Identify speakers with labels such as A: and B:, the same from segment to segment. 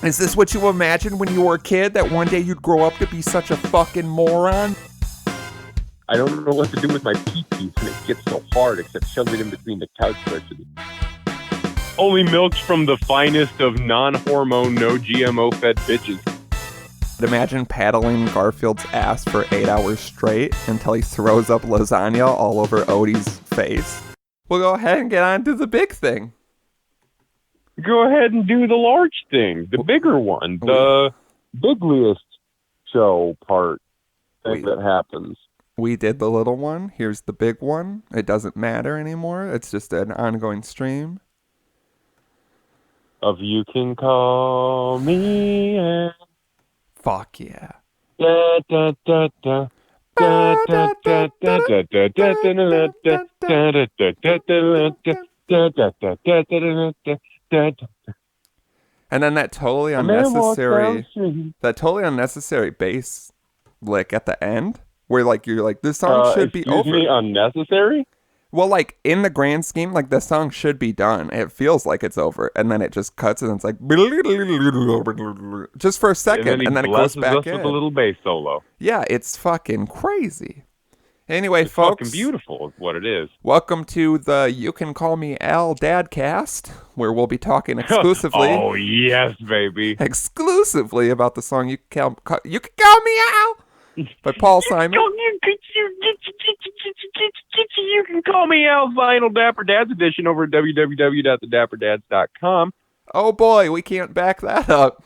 A: Is this what you imagined when you were a kid, that one day you'd grow up to be such a fucking moron?
B: I don't know what to do with my pee-pee when it gets so hard except shove it in between the couch cushions. Only milks from the finest of non-hormone, no GMO-fed bitches.
A: Imagine paddling Garfield's ass for 8 hours straight until he throws up lasagna all over Odie's face. We'll go ahead and get on to the big thing.
B: Go ahead and do the large thing, the bigger one, the bigliest show part thing that happens.
A: We did the little one. Here's the big one. It doesn't matter anymore. It's just an ongoing stream.
B: Of You Can Call Me and...
A: Fuck yeah.
B: Da, da, da, da. Da, da, da, da, da, da, da, da, da, da, da.
A: And then that totally unnecessary bass lick at the end, where like you're like, this song should be over.
B: Excuse me, unnecessary?
A: Well, like in the grand scheme, like the song should be done. It feels like it's over, and then it just cuts, and it's like just for a second, and then it goes back in.
B: With a little bass solo.
A: Yeah, it's fucking crazy. Anyway,
B: it's
A: folks,
B: fucking beautiful is what it is.
A: Welcome to the You Can Call Me Al Dadcast, where we'll be talking exclusively.
B: Oh yes, baby!
A: Exclusively about the song You Can Call Me Al by Paul Simon.
B: You can call me Al Vinyl Dapper Dads edition over at www.thedapperdadads.com.
A: Oh boy, we can't back that up.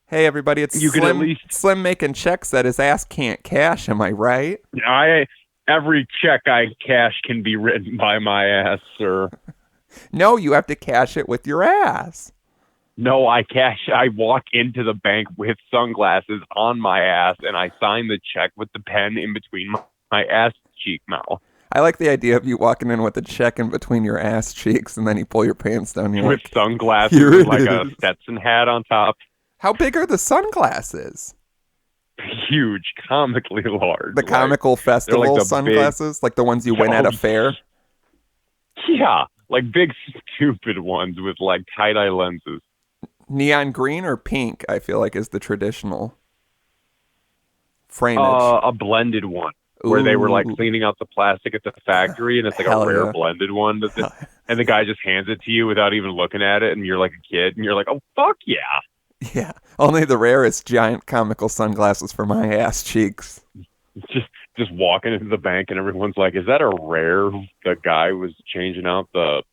A: Hey everybody, it's Slim making checks that his ass can't cash, am I right?
B: Every check I cash can be written by my ass, sir.
A: No, you have to cash it with your ass.
B: No, I walk into the bank with sunglasses on my ass, and I sign the check with the pen in between my ass cheek mouth.
A: I like the idea of you walking in with a check in between your ass cheeks, and then you pull your pants down.
B: With sunglasses, with like a Stetson hat on top.
A: How big are the sunglasses?
B: Huge, comically large.
A: The comical festival like sunglasses? Like the ones you win at a fair?
B: Yeah, like big, stupid ones with like tie-dye lenses.
A: Neon green or pink, I feel like, is the traditional framage.
B: A blended one. Where they were like cleaning out the plastic at the factory, and it's like a rare blended one. And the guy just hands it to you without even looking at it, and you're like a kid, and you're like, oh, fuck yeah.
A: Yeah, only the rarest giant comical sunglasses for my ass cheeks.
B: Just walking into the bank, and everyone's like, is that a rare? The guy was changing out the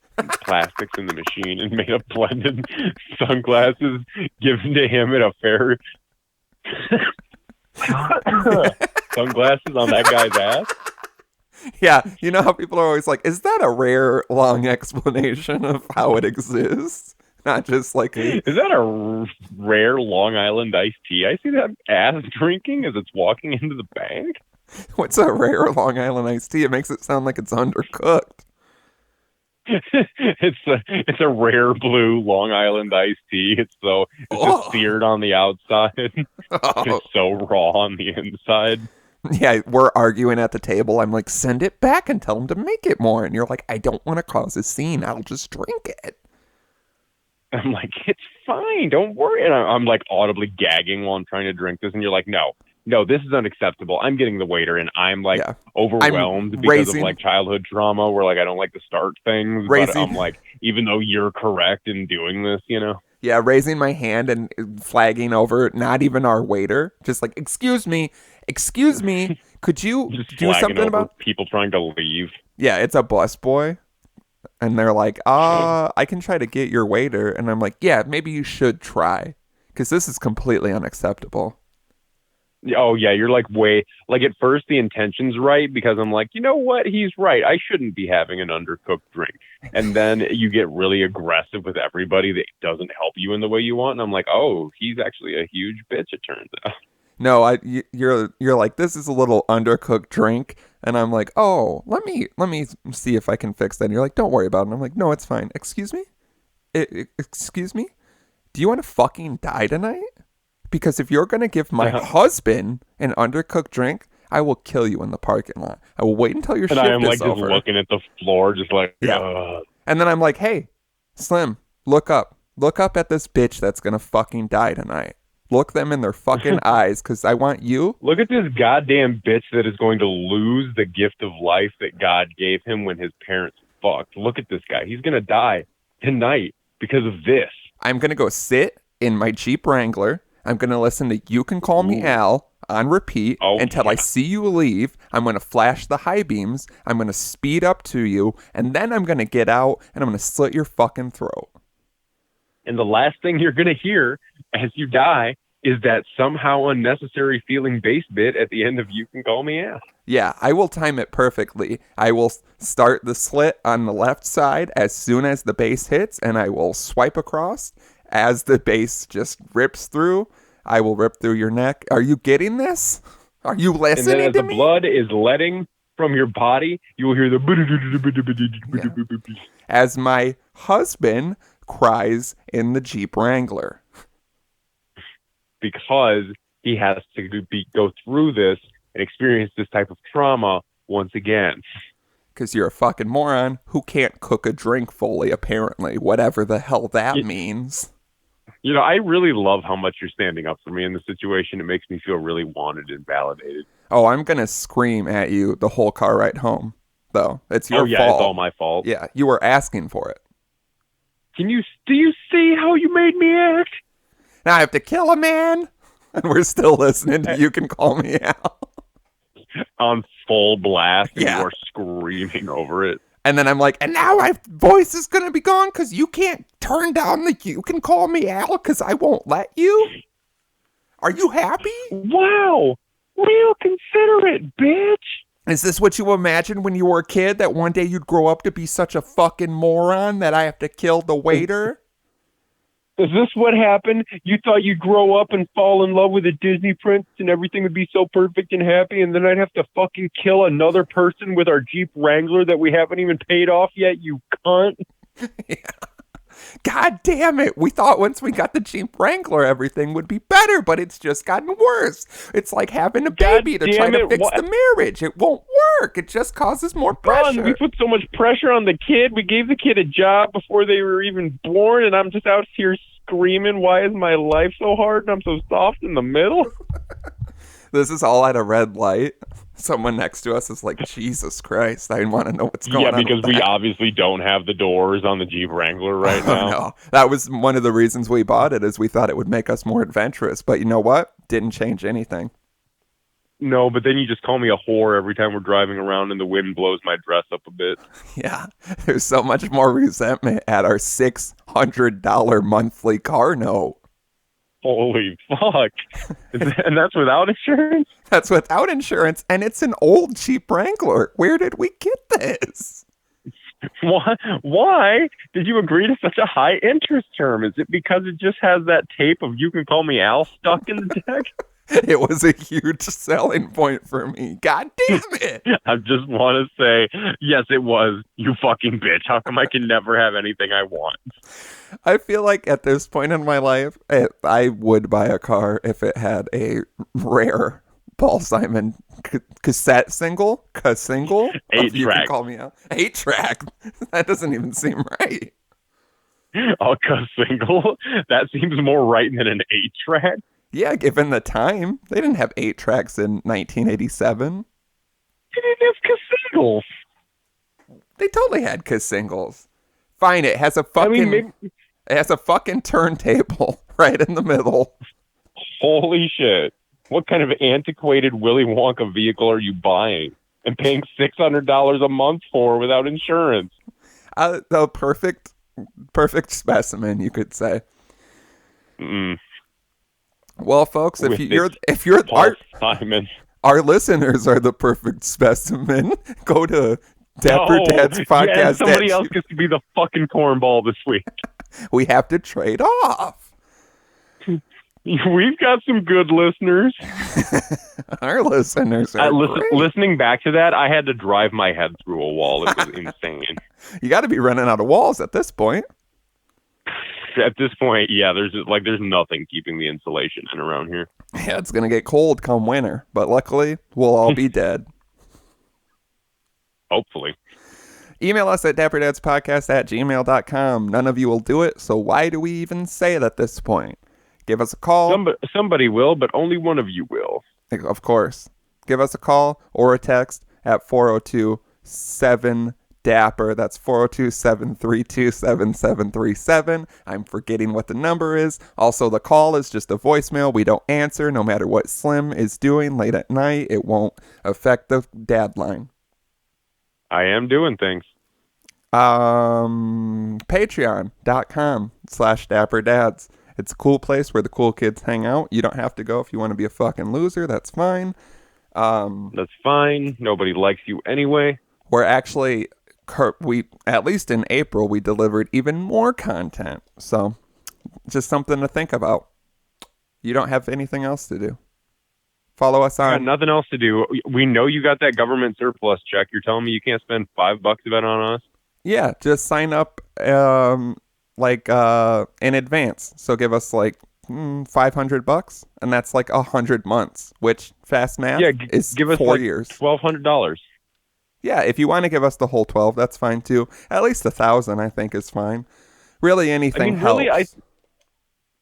B: plastics in the machine and made a blended sunglasses given to him at a fair. Sunglasses on that guy's ass?
A: Yeah, you know how people are always like, is that a rare, long explanation of how it exists? Not just like
B: Is that a rare Long Island iced tea? I see that ass drinking as it's walking into the bank.
A: What's a rare Long Island iced tea? It makes it sound like it's undercooked.
B: It's a rare blue Long Island iced tea. It's just seared on the outside. It's so raw on the inside.
A: Yeah, we're arguing at the table. I'm like, send it back and tell him to make it more. And you're like, I don't want to cause a scene. I'll just drink it.
B: I'm like, it's fine. Don't worry. And I'm like audibly gagging while I'm trying to drink this. And you're like, no, this is unacceptable. I'm getting the waiter, and I'm like overwhelmed because of like childhood trauma where like I don't like to start things. But I'm like, even though you're correct in doing this, you know?
A: Yeah, raising my hand and flagging over not even our waiter. Just like, excuse me, could you do something about
B: people trying to leave?
A: Yeah, it's a bus boy. And they're like, I can try to get your waiter. And I'm like, yeah, maybe you should try. Because this is completely unacceptable.
B: Oh, yeah, you're like at first the intention's right because I'm like, you know what? He's right. I shouldn't be having an undercooked drink. And then you get really aggressive with everybody that doesn't help you in the way you want. And I'm like, oh, he's actually a huge bitch, it turns out.
A: No, you're like, this is a little undercooked drink. And I'm like, oh, let me see if I can fix that. And you're like, don't worry about it. And I'm like, no, it's fine. Excuse me? Excuse me? Do you want to fucking die tonight? Because if you're going to give my husband an undercooked drink, I will kill you in the parking lot. I will wait until your shift is over. And I am like
B: just looking at the floor, just like,
A: yeah. And then I'm like, hey, Slim, look up. Look up at this bitch that's gonna fucking die tonight. Look them in their fucking eyes, because I want you.
B: Look at this goddamn bitch that is going to lose the gift of life that God gave him when his parents fucked. Look at this guy. He's gonna die tonight because of this.
A: I'm gonna go sit in my Jeep Wrangler. I'm gonna listen to You Can Call Me Al on repeat until I see you leave. I'm going to flash the high beams. I'm going to speed up to you. And then I'm going to get out and I'm going to slit your fucking throat.
B: And the last thing you're going to hear as you die is that somehow unnecessary feeling bass bit at the end of You Can Call Me Al.
A: Yeah, I will time it perfectly. I will start the slit on the left side as soon as the bass hits, and I will swipe across as the bass just rips through. I will rip through your neck. Are you getting this? Are you listening to me?
B: And then as the blood is letting from your body, you will hear the...
A: Yeah. As my husband cries in the Jeep Wrangler.
B: Because he has to go through this and experience this type of trauma once again.
A: Because you're a fucking moron who can't cook a drink fully, apparently. Whatever the hell that means.
B: You know, I really love how much you're standing up for me in this situation. It makes me feel really wanted and validated.
A: Oh, I'm going to scream at you the whole car ride home, though. It's your fault.
B: It's all my fault.
A: Yeah, you were asking for it.
B: Do you see how you made me act?
A: Now I have to kill a man? And we're still listening to You Can Call Me Al.
B: On full blast, and
A: yeah.
B: You are screaming over it.
A: And then I'm like, and now my voice is going to be gone because you can't turn down the You Can Call Me Al because I won't let you? Are you happy?
B: Wow. Real considerate, bitch.
A: Is this what you imagined when you were a kid, that one day you'd grow up to be such a fucking moron that I have to kill the waiter?
B: Is this what happened? You thought you'd grow up and fall in love with a Disney prince and everything would be so perfect and happy, and then I'd have to fucking kill another person with our Jeep Wrangler that we haven't even paid off yet, you cunt?
A: Yeah. God damn it. We thought once we got the Jeep Wrangler, everything would be better, but it's just gotten worse. It's like having a baby to try to fix the marriage. It won't work. It just causes more pressure.
B: We put so much pressure on the kid. We gave the kid a job before they were even born, and I'm just out here screaming, why is my life so hard and I'm so soft in the middle?
A: This is all at a red light. Someone next to us is like, Jesus Christ, I want to know what's going on.
B: Yeah, because we obviously don't have the doors on the Jeep Wrangler right now.
A: No, that was one of the reasons we bought it, is we thought it would make us more adventurous. But you know what? Didn't change anything.
B: No, but then you just call me a whore every time we're driving around and the wind blows my dress up a bit.
A: Yeah, there's so much more resentment at our $600 monthly car note.
B: Holy fuck. And that's without insurance?
A: That's without insurance, and it's an old Jeep Wrangler. Where did we get this?
B: Why did you agree to such a high interest term? Is it because it just has that tape of You Can Call Me Al stuck in the deck?
A: It was a huge selling point for me. God damn it.
B: I just want to say, yes, it was. You fucking bitch. How come I can never have anything I want?
A: I feel like at this point in my life, I would buy a car if it had a rare Paul Simon cassette single.
B: 8-track.
A: Call Me Out. 8-track. That doesn't even seem right.
B: A single? That seems more right than an 8-track.
A: Yeah, given the time. They didn't have 8 tracks in 1987.
B: They didn't have singles.
A: They totally had singles. Fine, it has a fucking it has a fucking turntable right in the middle.
B: Holy shit. What kind of antiquated Willy Wonka vehicle are you buying and paying $600 a month for without insurance?
A: The perfect specimen, you could say. Well, folks, if you're
B: Simon.
A: Our listeners are the perfect specimen. Go to dapperdadspodcast.
B: Yeah, somebody else gets to be the fucking cornball this week.
A: We have to trade off.
B: We've got some good listeners.
A: Our listeners are
B: listening back to that, I had to drive my head through a wall. It was insane.
A: You got to be running out of walls at this point.
B: At this point, yeah, there's nothing keeping the insulation in around here.
A: Yeah, it's gonna get cold come winter, but luckily we'll all be dead.
B: Hopefully.
A: Email us at dapperdadspodcast@gmail.com. None of you will do it, so why do we even say it at this point? Give us a call.
B: Somebody will, but only one of you will.
A: Of course. Give us a call or a text at 402-7-DAPPER. That's 402-732-7737. I'm forgetting what the number is. Also, the call is just a voicemail. We don't answer no matter what Slim is doing late at night. It won't affect the dad line.
B: I am doing things.
A: Patreon.com/dapperdads. It's a cool place where the cool kids hang out. You don't have to go if you want to be a fucking loser. That's fine.
B: That's fine. Nobody likes you anyway.
A: We're actually, at least in April, we delivered even more content. So, just something to think about. You don't have anything else to do. Follow us on.
B: Got nothing else to do. We know you got that government surplus check. You're telling me you can't spend $5 of it on us?
A: Yeah, just sign up in advance. So give us like $500, and that's like 100 months, which fast math is
B: give us
A: 4
B: like
A: years.
B: $1,200.
A: Yeah, if you want to give us the whole 12, that's fine too. At least 1,000, I think, is fine. Really, anything helps. Really,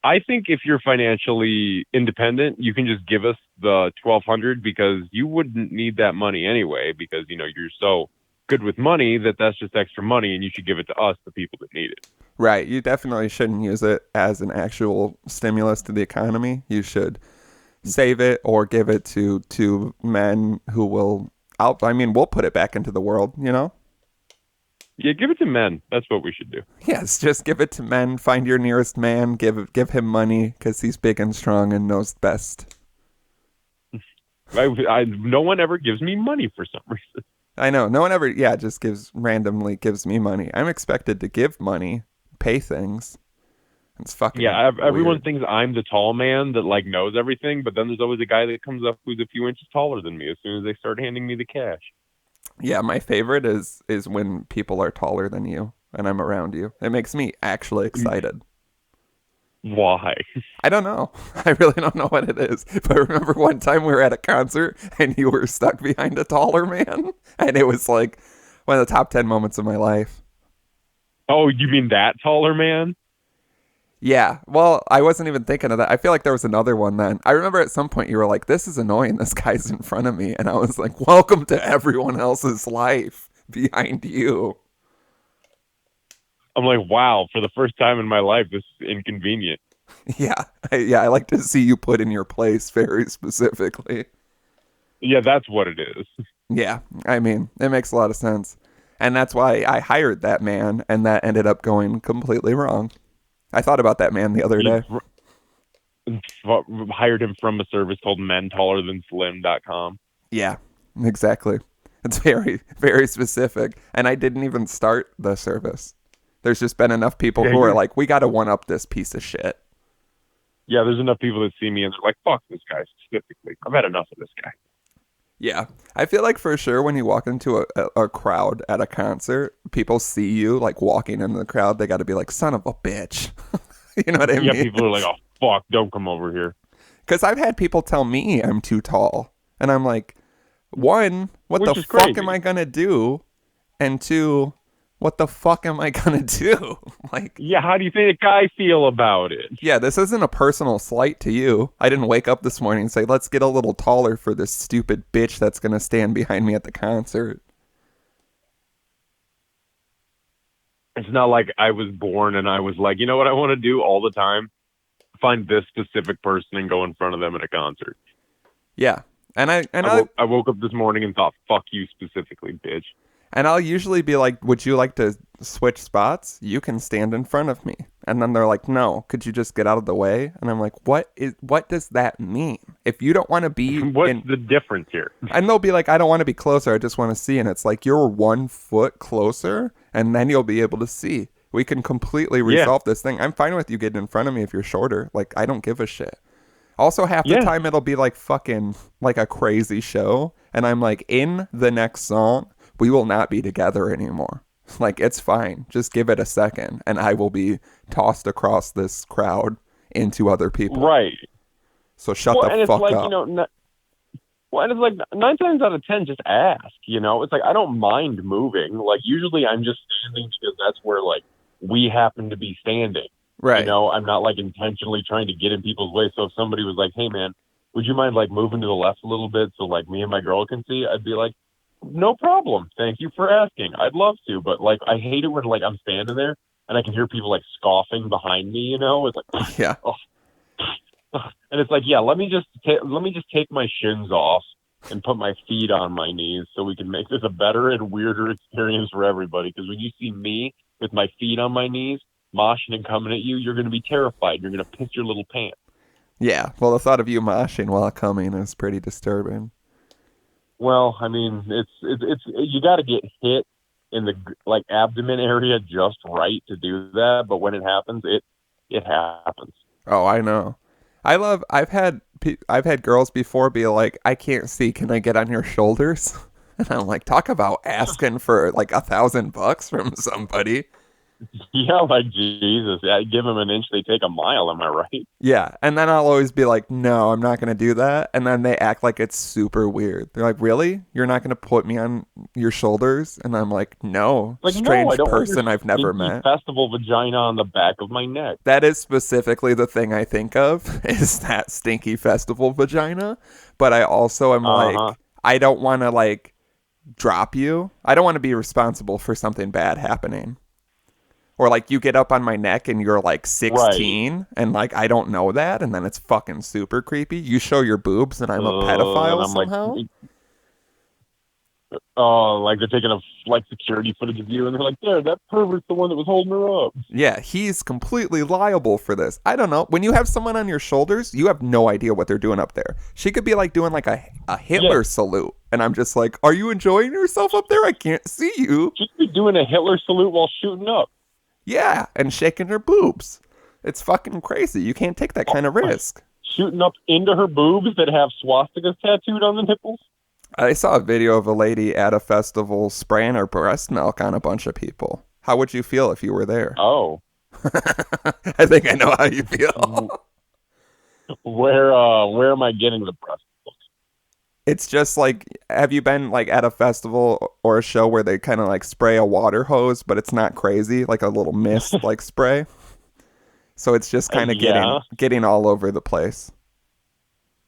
B: I think if you're financially independent, you can just give us the $1,200 because you wouldn't need that money anyway. Because you're so good with money that's just extra money, and you should give it to us, the people that need it.
A: Right. You definitely shouldn't use it as an actual stimulus to the economy. You should save it or give it to men who will we'll put it back into the world,
B: Yeah, give it to men. That's what we should do.
A: Yes, just give it to men. Find your nearest man. Give him money because he's big and strong and knows best.
B: No one ever gives me money for some reason.
A: I know. No one ever, just randomly gives me money. I'm expected to give money, pay things. It's fucking
B: everyone
A: weird.
B: thinks I'm the tall man that knows everything, but then there's always a guy that comes up who's a few inches taller than me as soon as they start handing me the cash.
A: Yeah, my favorite is when people are taller than you and I'm around you. It makes me actually excited.
B: Why?
A: I don't know. I really don't know what it is. But remember one time we were at a concert and you were stuck behind a taller man? And it was like one of the top 10 moments of my life.
B: Oh, you mean that taller man?
A: Yeah. Well, I wasn't even thinking of that. I feel like there was another one then. I remember at some point you were like, this is annoying. This guy's in front of me. And I was like, welcome to everyone else's life behind you.
B: I'm like, wow, for the first time in my life, this is inconvenient.
A: Yeah. I like to see you put in your place very specifically.
B: Yeah, that's what it is.
A: Yeah. I mean, it makes a lot of sense. And that's why I hired that man, and that ended up going completely wrong. I thought about that man the other day.
B: Hired him from a service called mentollerthanslim.com.
A: Yeah, exactly. It's very, very specific. And I didn't even start the service. There's just been enough people who are like, we got to one up this piece of shit.
B: Yeah, there's enough people that see me and they're like, fuck this guy specifically. I've had enough of this guy.
A: Yeah. I feel like for sure when you walk into a crowd at a concert, people see you like walking in the crowd. They got to be like, son of a bitch. You know what I mean?
B: Yeah, people are like, oh, fuck, don't come over here.
A: Because I've had people tell me I'm too tall. And I'm like, one, what the fuck am I going to do? And two, what the fuck am I going to do?
B: Yeah, how do you think the guy feel about it?
A: Yeah, this isn't a personal slight to you. I didn't wake up this morning and say, let's get a little taller for this stupid bitch that's going to stand behind me at the concert.
B: It's not like I was born and I was like, you know what I want to do all the time? Find this specific person and go in front of them at a concert.
A: Yeah. And
B: I woke up this morning and thought, fuck you specifically, bitch.
A: And I'll usually be like, would you like to switch spots? You can stand in front of me. And then they're like, no, could you just get out of the way? And I'm like, what does that mean? If you don't want to be...
B: What's the difference here?
A: And they'll be like, I don't want to be closer. I just want to see. And it's like, you're 1 foot closer and then you'll be able to see. We can completely resolve this thing. I'm fine with you getting in front of me if you're shorter. Like, I don't give a shit. Also, half the time it'll be like fucking like a crazy show. And I'm like, in the next song, we will not be together anymore. Like, it's fine. Just give it a second, and I will be tossed across this crowd into other people.
B: Right.
A: So shut the fuck up.
B: Well, and it's like 9 times out of 10, just ask. It's like I don't mind moving. Like usually, I'm just standing because that's where like we happen to be standing.
A: Right.
B: I'm not like intentionally trying to get in people's way. So if somebody was like, "Hey, man, would you mind like moving to the left a little bit so like me and my girl can see?" I'd be like, "No problem. Thank you for asking. I'd love to." But like, I hate it when like I'm standing there and I can hear people like scoffing behind me. It's like,
A: Yeah.
B: oh. And it's like, yeah, let me just take my shins off and put my feet on my knees so we can make this a better and weirder experience for everybody. Because when you see me with my feet on my knees, moshing and coming at you, you're going to be terrified. You're going to piss your little pants.
A: Yeah. Well, the thought of you moshing while coming is pretty disturbing.
B: Well, I mean, it's you got to get hit in the like abdomen area just right to do that. But when it happens, it happens.
A: Oh, I know. I've had girls before be like, "I can't see. Can I get on your shoulders?" And I'm like, talk about asking for like $1,000 from somebody.
B: Yeah, like Jesus. Yeah, give them an inch, they take a mile. Am I right?
A: Yeah, and then I'll always be like, "No, I'm not gonna do that." And then they act like it's super weird. They're like, "Really? You're not gonna put me on your shoulders?" And I'm like, "No,
B: Like, no, I
A: strange
B: don't want your
A: person I've never
B: stinky
A: met."
B: festival vagina on the back of my neck.
A: That is specifically the thing I think of is that stinky festival vagina. But I also am
B: Uh huh.
A: like, I don't want to like drop you. I don't want to be responsible for something bad happening. Or like you get up on my neck and you're like
B: Right.
A: 16 and like I don't know that and then it's fucking super creepy. You show your boobs and I'm a
B: And
A: pedophile
B: I'm like,
A: somehow.
B: oh, like they're taking a like security footage of you, and they're like, there, that pervert's the one that was holding her up.
A: Yeah, he's completely liable for this. I don't know. When you have someone on your shoulders, you have no idea what they're doing up there. She could be like doing like a
B: Yeah,
A: Hitler salute. And I'm just like, are you enjoying yourself up there? I can't see you.
B: she could be doing a Hitler salute while shooting up.
A: Yeah, and shaking her boobs. It's fucking crazy. You can't take that kind of risk.
B: Shooting up into her boobs that have swastikas tattooed on the nipples.
A: I saw a video of a lady at a festival spraying her breast milk on a bunch of people. How would you feel if you were there?
B: Oh,
A: I think I know how you feel.
B: where am I getting the breast?
A: It's just like, have you been like at a festival or a show where they kind of like spray a water hose, but it's not crazy, like a little mist like spray? So it's just kind of
B: Yeah.
A: getting all over the place.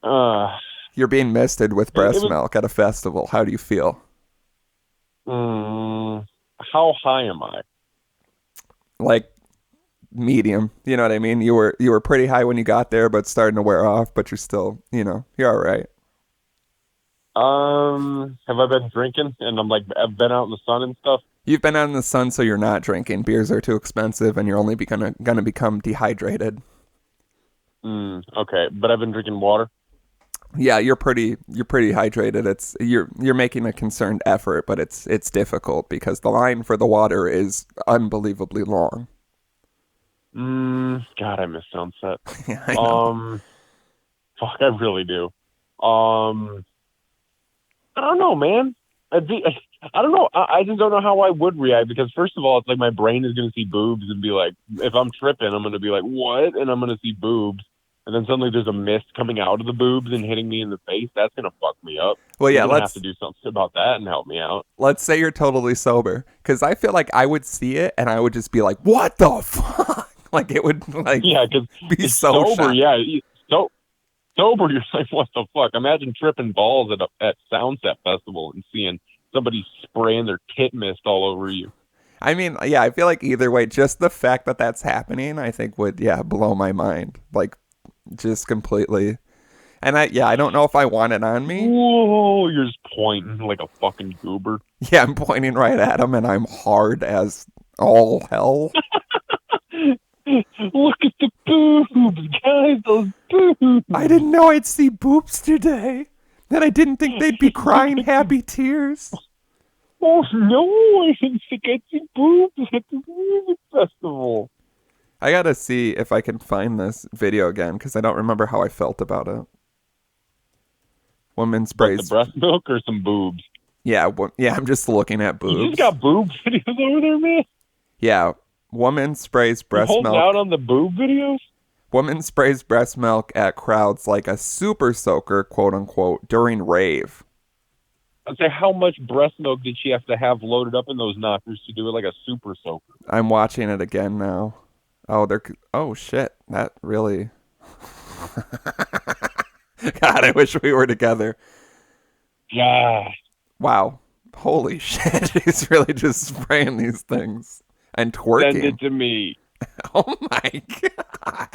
B: Uh,
A: You're being misted with
B: it
A: breast
B: was.
A: milk at a festival. How do you feel?
B: How high am I?
A: Like medium, you know what I mean? You were pretty high when you got there, but starting to wear off, but you're still, you're all right.
B: Have I been drinking? And I'm like, I've been out in the sun and stuff.
A: You've been out in the sun, so you're not drinking. Beers are too expensive, and you're only gonna become dehydrated.
B: Okay, but I've been drinking water.
A: Yeah, you're pretty hydrated. You're making a concerted effort, but it's difficult because the line for the water is unbelievably long.
B: God, I miss Sunset.
A: Yeah, I know.
B: Fuck, I really do. Um, I don't know, man. I don't know. I just don't know how I would react because first of all, it's like my brain is going to see boobs and be like, if I'm tripping, I'm going to be like, what? And I'm going to see boobs. And then suddenly there's a mist coming out of the boobs and hitting me in the face. That's going to fuck me up.
A: Well,
B: You're
A: yeah,
B: going to have to
A: let's
B: do something about that and help me out.
A: let's say you're totally sober, because I feel like I would see it and I would just be like, "What the fuck?" Like it would like
B: Yeah, because
A: be
B: it's
A: so
B: sober.
A: shocking.
B: Yeah, so sober. You're like, what the fuck? Imagine tripping balls at Soundset Festival and seeing somebody spraying their tit mist all over you.
A: I mean, yeah, I feel like either way, just the fact that that's happening, I think would, yeah, blow my mind. Like, just completely. And I don't know if I want it on me.
B: Whoa, you're just pointing like a fucking goober.
A: Yeah, I'm pointing right at him and I'm hard as all hell.
B: Look at the boobs, guys, those boobs.
A: I didn't know I'd see boobs today. And I didn't think they'd be crying happy tears.
B: Oh no, I didn't think I'd see boobs at the music festival.
A: I gotta see if I can find this video again because I don't remember how I felt about it. Woman
B: But the
A: sprays.
B: breast milk or some boobs?
A: Yeah, yeah, I'm just looking at
B: You just
A: boobs.
B: got boob videos over there, man?
A: Yeah, woman sprays
B: You're
A: breast
B: holding out
A: milk.
B: on the boob videos?
A: Woman sprays breast milk at crowds like a super soaker, quote unquote, during rave.
B: I'd say, how much breast milk did she have to have loaded up in those knockers to do it like a super soaker?
A: I'm watching it again now. Oh shit. That really. God, I wish we were together.
B: Yeah.
A: Wow. Holy shit. He's really just spraying these things and twerking.
B: Send it to me.
A: Oh my God.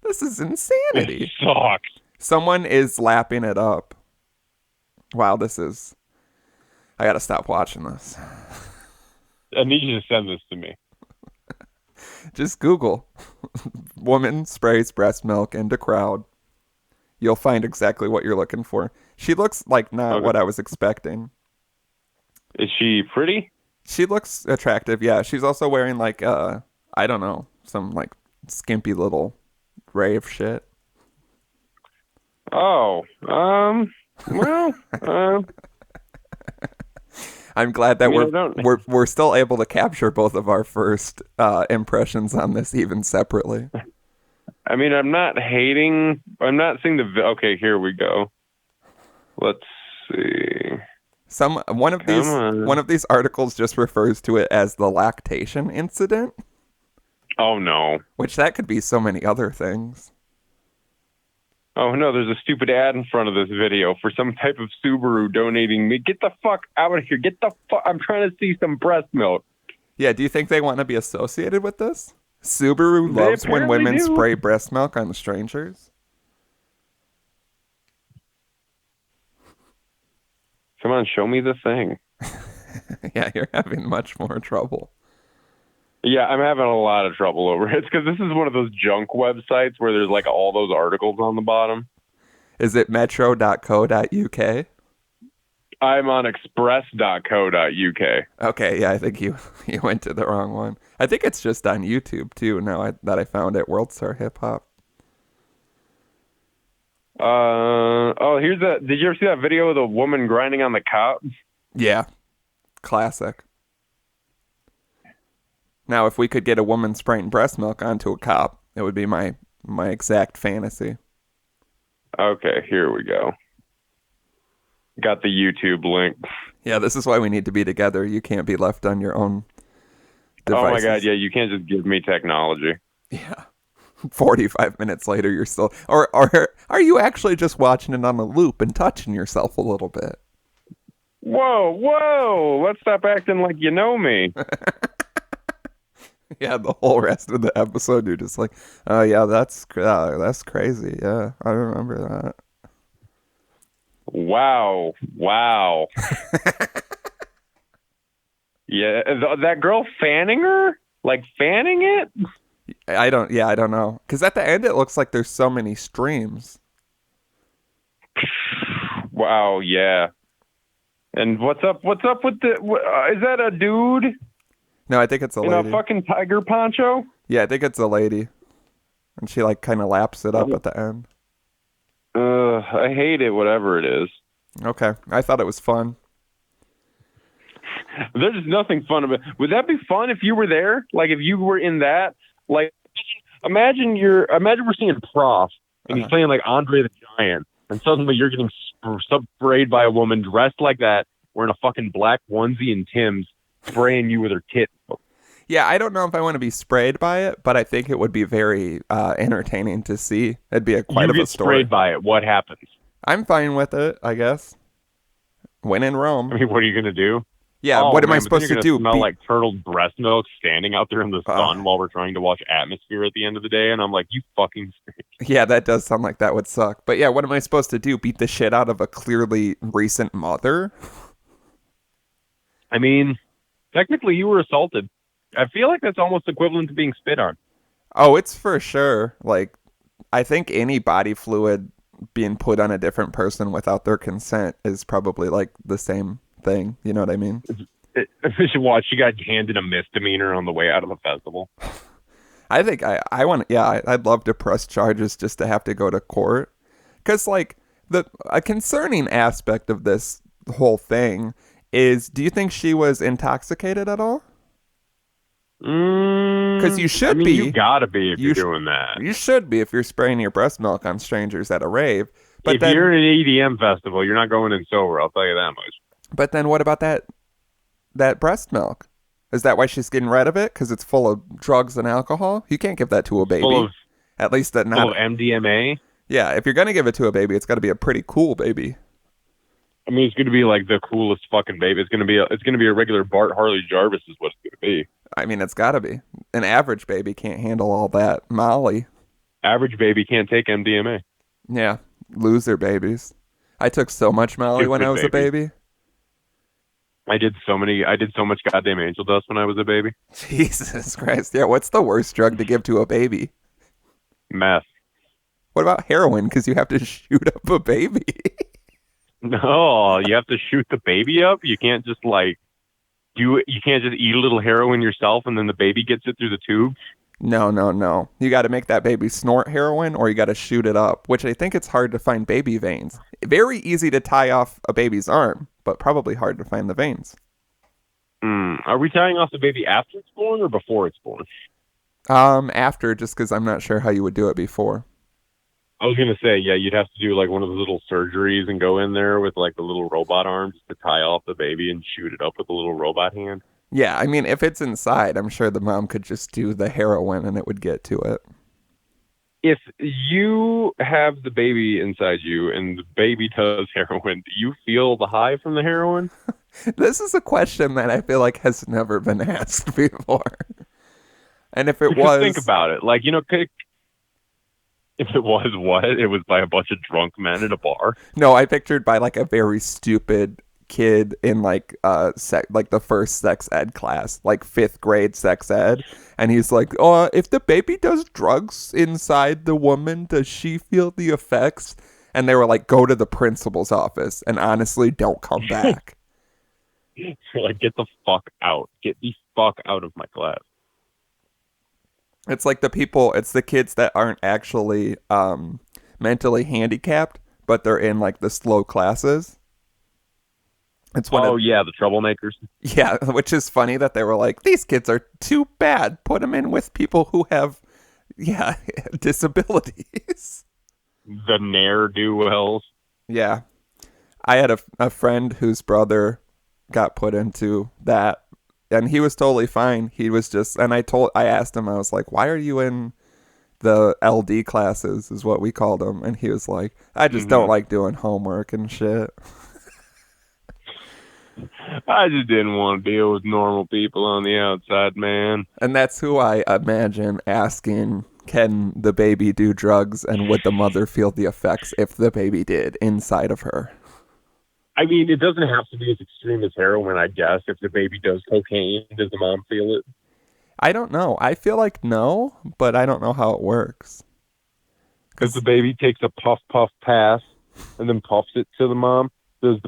A: This is insanity.
B: It sucks.
A: Someone is lapping it up. Wow, I gotta stop watching this.
B: I need you to send this to me.
A: Just Google woman sprays breast milk into crowd. You'll find exactly what you're looking for. She looks like not what I was expecting.
B: Is she pretty?
A: She looks attractive, yeah. She's also wearing like, I don't know, some like skimpy little rave shit.
B: Oh, well,
A: I'm glad that we're still able to capture both of our first impressions on this, even separately.
B: I mean, I'm not hating. I'm not seeing okay, here we go. Let's see.
A: One of these articles just refers to it as the lactation incident.
B: Oh no!
A: Which that could be so many other things.
B: Oh no! There's a stupid ad in front of this video for some type of Subaru donating me. Get the fuck out of here! Get the fuck! I'm trying to see some breast milk.
A: Yeah. Do you think they want to be associated with this? Subaru loves when women spray breast milk on strangers.
B: Come on, show me the thing.
A: Yeah, you're having much more trouble.
B: Yeah, I'm having a lot of trouble over it. It's because this is one of those junk websites where there's like all those articles on the bottom.
A: Is it metro.co.uk?
B: I'm on express.co.uk.
A: Okay, yeah, I think you went to the wrong one. I think it's just on YouTube too. Now that I found it, World Star Hip Hop.
B: Did you ever see that video of the woman grinding on the cop?
A: Yeah, classic. Now, if we could get a woman spraying breast milk onto a cop, it would be my exact fantasy.
B: Okay, here we go. Got the YouTube link.
A: Yeah, this is why we need to be together. You can't be left on your own devices.
B: Oh my God, yeah, you can't just give me technology.
A: Yeah. 45 minutes later, you're still... Or are you actually just watching it on a loop and touching yourself a little bit?
B: Whoa, let's stop acting like you know me.
A: Yeah, the whole rest of the episode, you're just like, oh yeah, that's crazy. Yeah, I remember that.
B: Wow. Yeah, that girl fanning her? Like fanning it?
A: I don't know. Because at the end, it looks like there's so many streams.
B: Wow, yeah. And what's up with is that a dude?
A: No, I think it's a lady.
B: In a fucking tiger poncho?
A: Yeah, I think it's a lady. And she like kind of laps it up at the end.
B: I hate it, whatever it is.
A: Okay, I thought it was fun.
B: There's nothing fun about it. Would that be fun if you were there? Like if you were in that? Like imagine we're seeing Prof and he's playing like Andre the Giant, and suddenly you're getting sprayed by a woman dressed like that, wearing a fucking black onesie and Tim's, spraying you with her tit.
A: Yeah, I don't know if I want to be sprayed by it, but I think it would be very entertaining to see. It'd be quite a story. You get
B: sprayed by it, what happens?
A: I'm fine with it, I guess. When in Rome.
B: I mean, what are you going to do?
A: Yeah, what am I supposed to do?
B: Smell like turtled breast milk standing out there in the sun while we're trying to watch Atmosphere at the end of the day, and I'm like, you fucking stink.
A: Yeah, that does sound like that would suck. But yeah, what am I supposed to do? Beat the shit out of a clearly recent mother?
B: I mean, technically you were assaulted. I feel like that's almost equivalent to being spit on.
A: Oh, it's for sure. Like, I think any body fluid being put on a different person without their consent is probably like the same thing. You know what I mean?
B: She got handed a misdemeanor on the way out of the festival.
A: I think I want. Yeah, I'd love to press charges just to have to go to court. Because like a concerning aspect of this whole thing is, do you think she was intoxicated at all? Because you
B: I
A: should
B: mean, you
A: be.
B: gotta be if you're
A: You sh-
B: doing that.
A: you should be if you're spraying your breast milk on strangers at a rave. But
B: If you're
A: then,
B: at an EDM festival, you're not going in sober. I'll tell you that much.
A: what about that breast milk? Is that why she's getting rid of it? Because it's full of drugs and alcohol? You can't give that to a
B: It's full
A: baby.
B: of
A: At least that
B: full
A: not.
B: of MDMA.
A: Yeah, if you're gonna give it to a baby, it's got to be a pretty cool baby.
B: I mean, it's going to be like the coolest fucking baby. It's going to be a regular Bart Harley Jarvis is what it's going to be.
A: I mean, it's got to be. An average baby can't handle all that Molly.
B: Average baby can't take MDMA.
A: Yeah, loser babies. I took so much Molly when I was a baby.
B: I did so much goddamn angel dust when I was a baby.
A: Jesus Christ. Yeah, what's the worst drug to give to a baby?
B: Meth.
A: What about heroin? Because you have to shoot up a baby.
B: No, you have to shoot the baby up. You can't just you can't just eat a little heroin yourself and then the baby gets it through the tube.
A: No. You got to make that baby snort heroin or you got to shoot it up, which I think it's hard to find baby veins. Very easy to tie off a baby's arm, but probably hard to find the veins.
B: Are we tying off the baby after it's born or before it's born?
A: After, just because I'm not sure how you would do it before.
B: I was gonna say, yeah, you'd have to do like one of the little surgeries and go in there with like the little robot arm just to tie off the baby and shoot it up with a little robot hand.
A: Yeah, I mean, if it's inside, I'm sure the mom could just do the heroin and it would get to it.
B: If you have the baby inside you and the baby does heroin, do you feel the high from the heroin?
A: This is a question that I feel like has never been asked before. And if it was...
B: Think about it. Like, if it was what? It was by a bunch of drunk men at a bar?
A: No, I pictured by like a very stupid kid in like like the first sex ed class, like 5th grade sex ed, and he's like, "Oh, if the baby does drugs inside the woman, does she feel the effects?" And they were like, "Go to the principal's office and honestly don't come back."
B: Like, get the fuck out. Get the fuck out of my class.
A: It's like it's the kids that aren't actually mentally handicapped, but they're in like the slow classes. It's
B: yeah, the troublemakers.
A: Yeah, which is funny that they were like, these kids are too bad. Put them in with people who have, disabilities.
B: The ne'er-do-wells.
A: Yeah. I had a friend whose brother got put into that, and he was totally fine. He was just, and I asked him, I was like, why are you in the LD classes, is what we called them? And he was like, I just don't like doing homework and shit.
B: I just didn't want to deal with normal people on the outside, man.
A: And that's who I imagine asking, can the baby do drugs and would the mother feel the effects if the baby did inside of her?
B: I mean, it doesn't have to be as extreme as heroin, I guess. If the baby does cocaine, does the mom feel it?
A: I don't know. I feel like no, but I don't know how it works.
B: Because the baby takes a puff, pass, and then puffs it to the mom. Do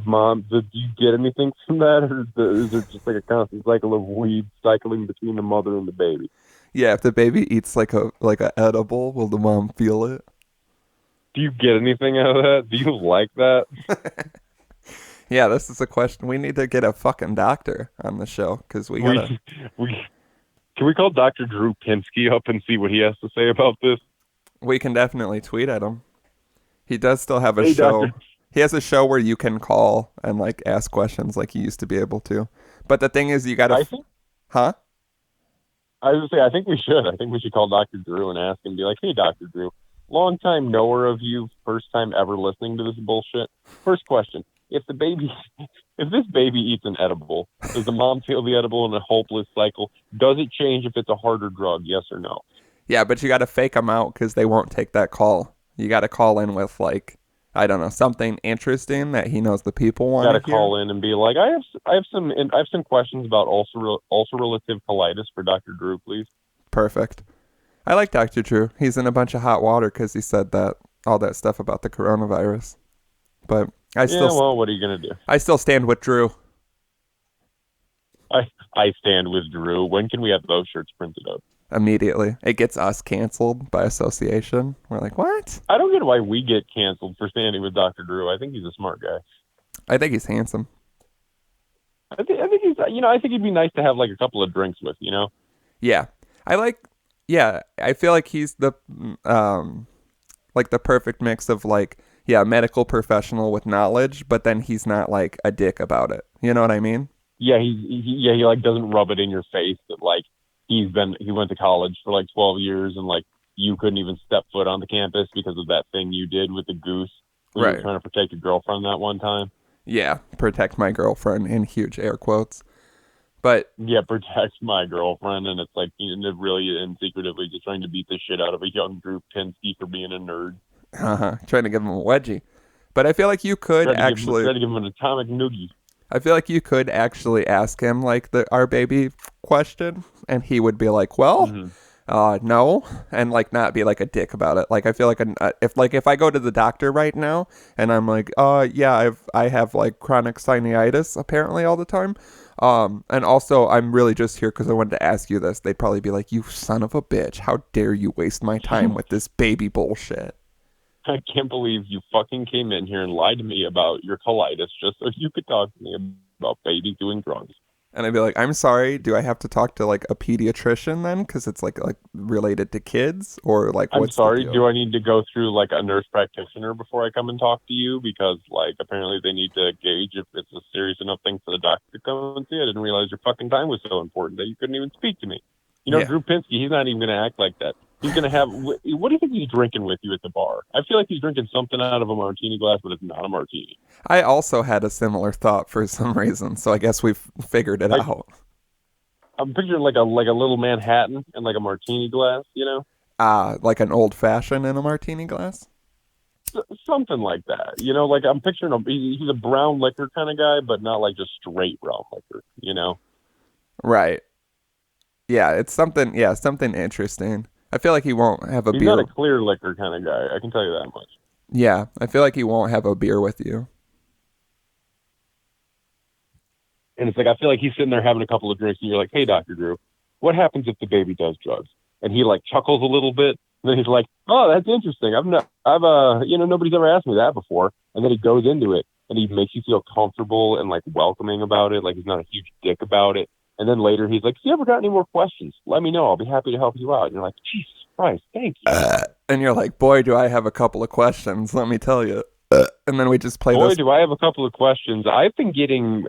B: you get anything from that, or is it just like a constant cycle of weed cycling between the mother and the baby?
A: Yeah, if the baby eats like a edible, will the mom feel it?
B: Do you get anything out of that? Do you like that?
A: Yeah, this is a question. We need to get a fucking doctor on the show because we gotta.
B: Can we call Dr. Drew Pinsky up and see what he has to say about this?
A: We can definitely tweet at him. He does still have a show. Doctor. He has a show where you can call and like ask questions like he used to be able to. But the thing is, you gotta. Huh?
B: I was gonna say, I think we should. I think we should call Dr. Drew and ask him, be like, "Hey, Dr. Drew, long time knower of you, first time ever listening to this bullshit. First question: if this baby eats an edible, does the mom feel the edible in a hopeless cycle? Does it change if it's a harder drug? Yes or no?"
A: Yeah, but you got to fake them out because they won't take that call. You got to call in with like, I don't know, something interesting that he knows the people want.
B: Got to call in and be like, I have some questions about ulcerative colitis for Dr. Drew, please.
A: Perfect. I like Dr. Drew. He's in a bunch of hot water because he said all that stuff about the coronavirus. But
B: what are you gonna do?
A: I still stand with Drew.
B: I stand with Drew. When can we have those shirts printed up?
A: Immediately. It gets us canceled by association. We're like, what?
B: I don't get why we get canceled for standing with Dr. Drew. I think he's a smart guy.
A: I think he's handsome.
B: I think he's, I think he'd be nice to have like a couple of drinks with,
A: Yeah. I feel like he's the, like the perfect mix of like, yeah, medical professional with knowledge, but then he's not like a dick about it. You know what I mean?
B: Yeah, he like doesn't rub it in your face that like he went to college for like 12 years and like you couldn't even step foot on the campus because of that thing you did with the goose when you were
A: Right.
B: trying to protect your girlfriend that one time.
A: Yeah, protect my girlfriend in huge air quotes. But
B: Yeah, protect my girlfriend, and it's like really and secretively just trying to beat the shit out of a young Drew Pinsky for being a nerd.
A: trying to give him a wedgie. But I feel like you could
B: Try to give him an atomic noogie.
A: I feel like you could actually ask him like the our baby question, and he would be like, "Well,
B: Mm-hmm.
A: no," and like not be like a dick about it. Like I feel like if I go to the doctor right now and I'm like, yeah, I have like chronic sinusitis apparently all the time, and also I'm really just here because I wanted to ask you this. They'd probably be like, "You son of a bitch! How dare you waste my time with this baby bullshit."
B: I can't believe you fucking came in here and lied to me about your colitis just so you could talk to me about babies doing drugs.
A: And I'd be like, I'm sorry, do I have to talk to like a pediatrician then? Because it's like related to kids, or like
B: I'm
A: what's
B: sorry,
A: the deal?
B: do I need to go through like a nurse practitioner before I come and talk to you? Because like apparently they need to gauge if it's a serious enough thing for the doctor to come and see. I didn't realize your fucking time was so important that you couldn't even speak to me. You know,
A: Yeah.
B: Drew Pinsky, he's not even going to act like that. He's going to have, what do you think he's drinking with you at the bar? I feel like he's drinking something out of a martini glass, but it's not a martini.
A: I also had a similar thought for some reason, so I guess we've figured it out.
B: I'm picturing like a little Manhattan and like a martini glass, you know?
A: Like an old fashioned in a martini glass?
B: Something like that. You know, like I'm picturing him, he's a brown liquor kind of guy, but not like just straight brown liquor, you know?
A: Right. Yeah, it's something interesting. I feel like he won't have a
B: He's
A: beer.
B: not a clear liquor kind of guy, I can tell you that much.
A: Yeah, I feel like he won't have a beer with you.
B: And it's like, I feel like he's sitting there having a couple of drinks and you're like, hey, Dr. Drew, what happens if the baby does drugs? And he like chuckles a little bit. And then he's like, oh, that's interesting. Nobody's ever asked me that before. And then he goes into it and he makes you feel comfortable and like welcoming about it. Like he's not a huge dick about it. And then later he's like, if you ever got any more questions, let me know. I'll be happy to help you out. And you're like, Jesus Christ, thank you.
A: And you're like, boy, do I have a couple of questions. Let me tell you. And then we just play
B: Boy,
A: this.
B: do I have a couple of questions. I've been getting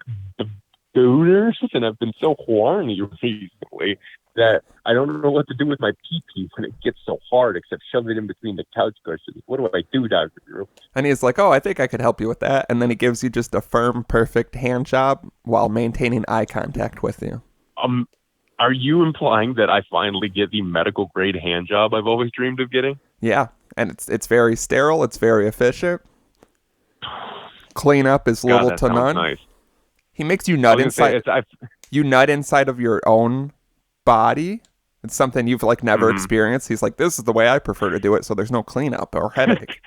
B: boners and I've been so horny recently that I don't know what to do with my pee-pee when it gets so hard except shove it in between the couch cushions. What do I do, Dr. Drew?
A: And he's like, oh, I think I could help you with that. And then he gives you just a firm, perfect hand job while maintaining eye contact with you.
B: Are you implying that I finally get the medical grade hand job I've always dreamed of getting?
A: Yeah, and it's very sterile. It's very efficient. Cleanup is little to none.
B: Nice.
A: He makes you nut inside. You nut inside of your own body. It's something you've like never experienced. He's like, this is the way I prefer to do it, so there's no cleanup or headache.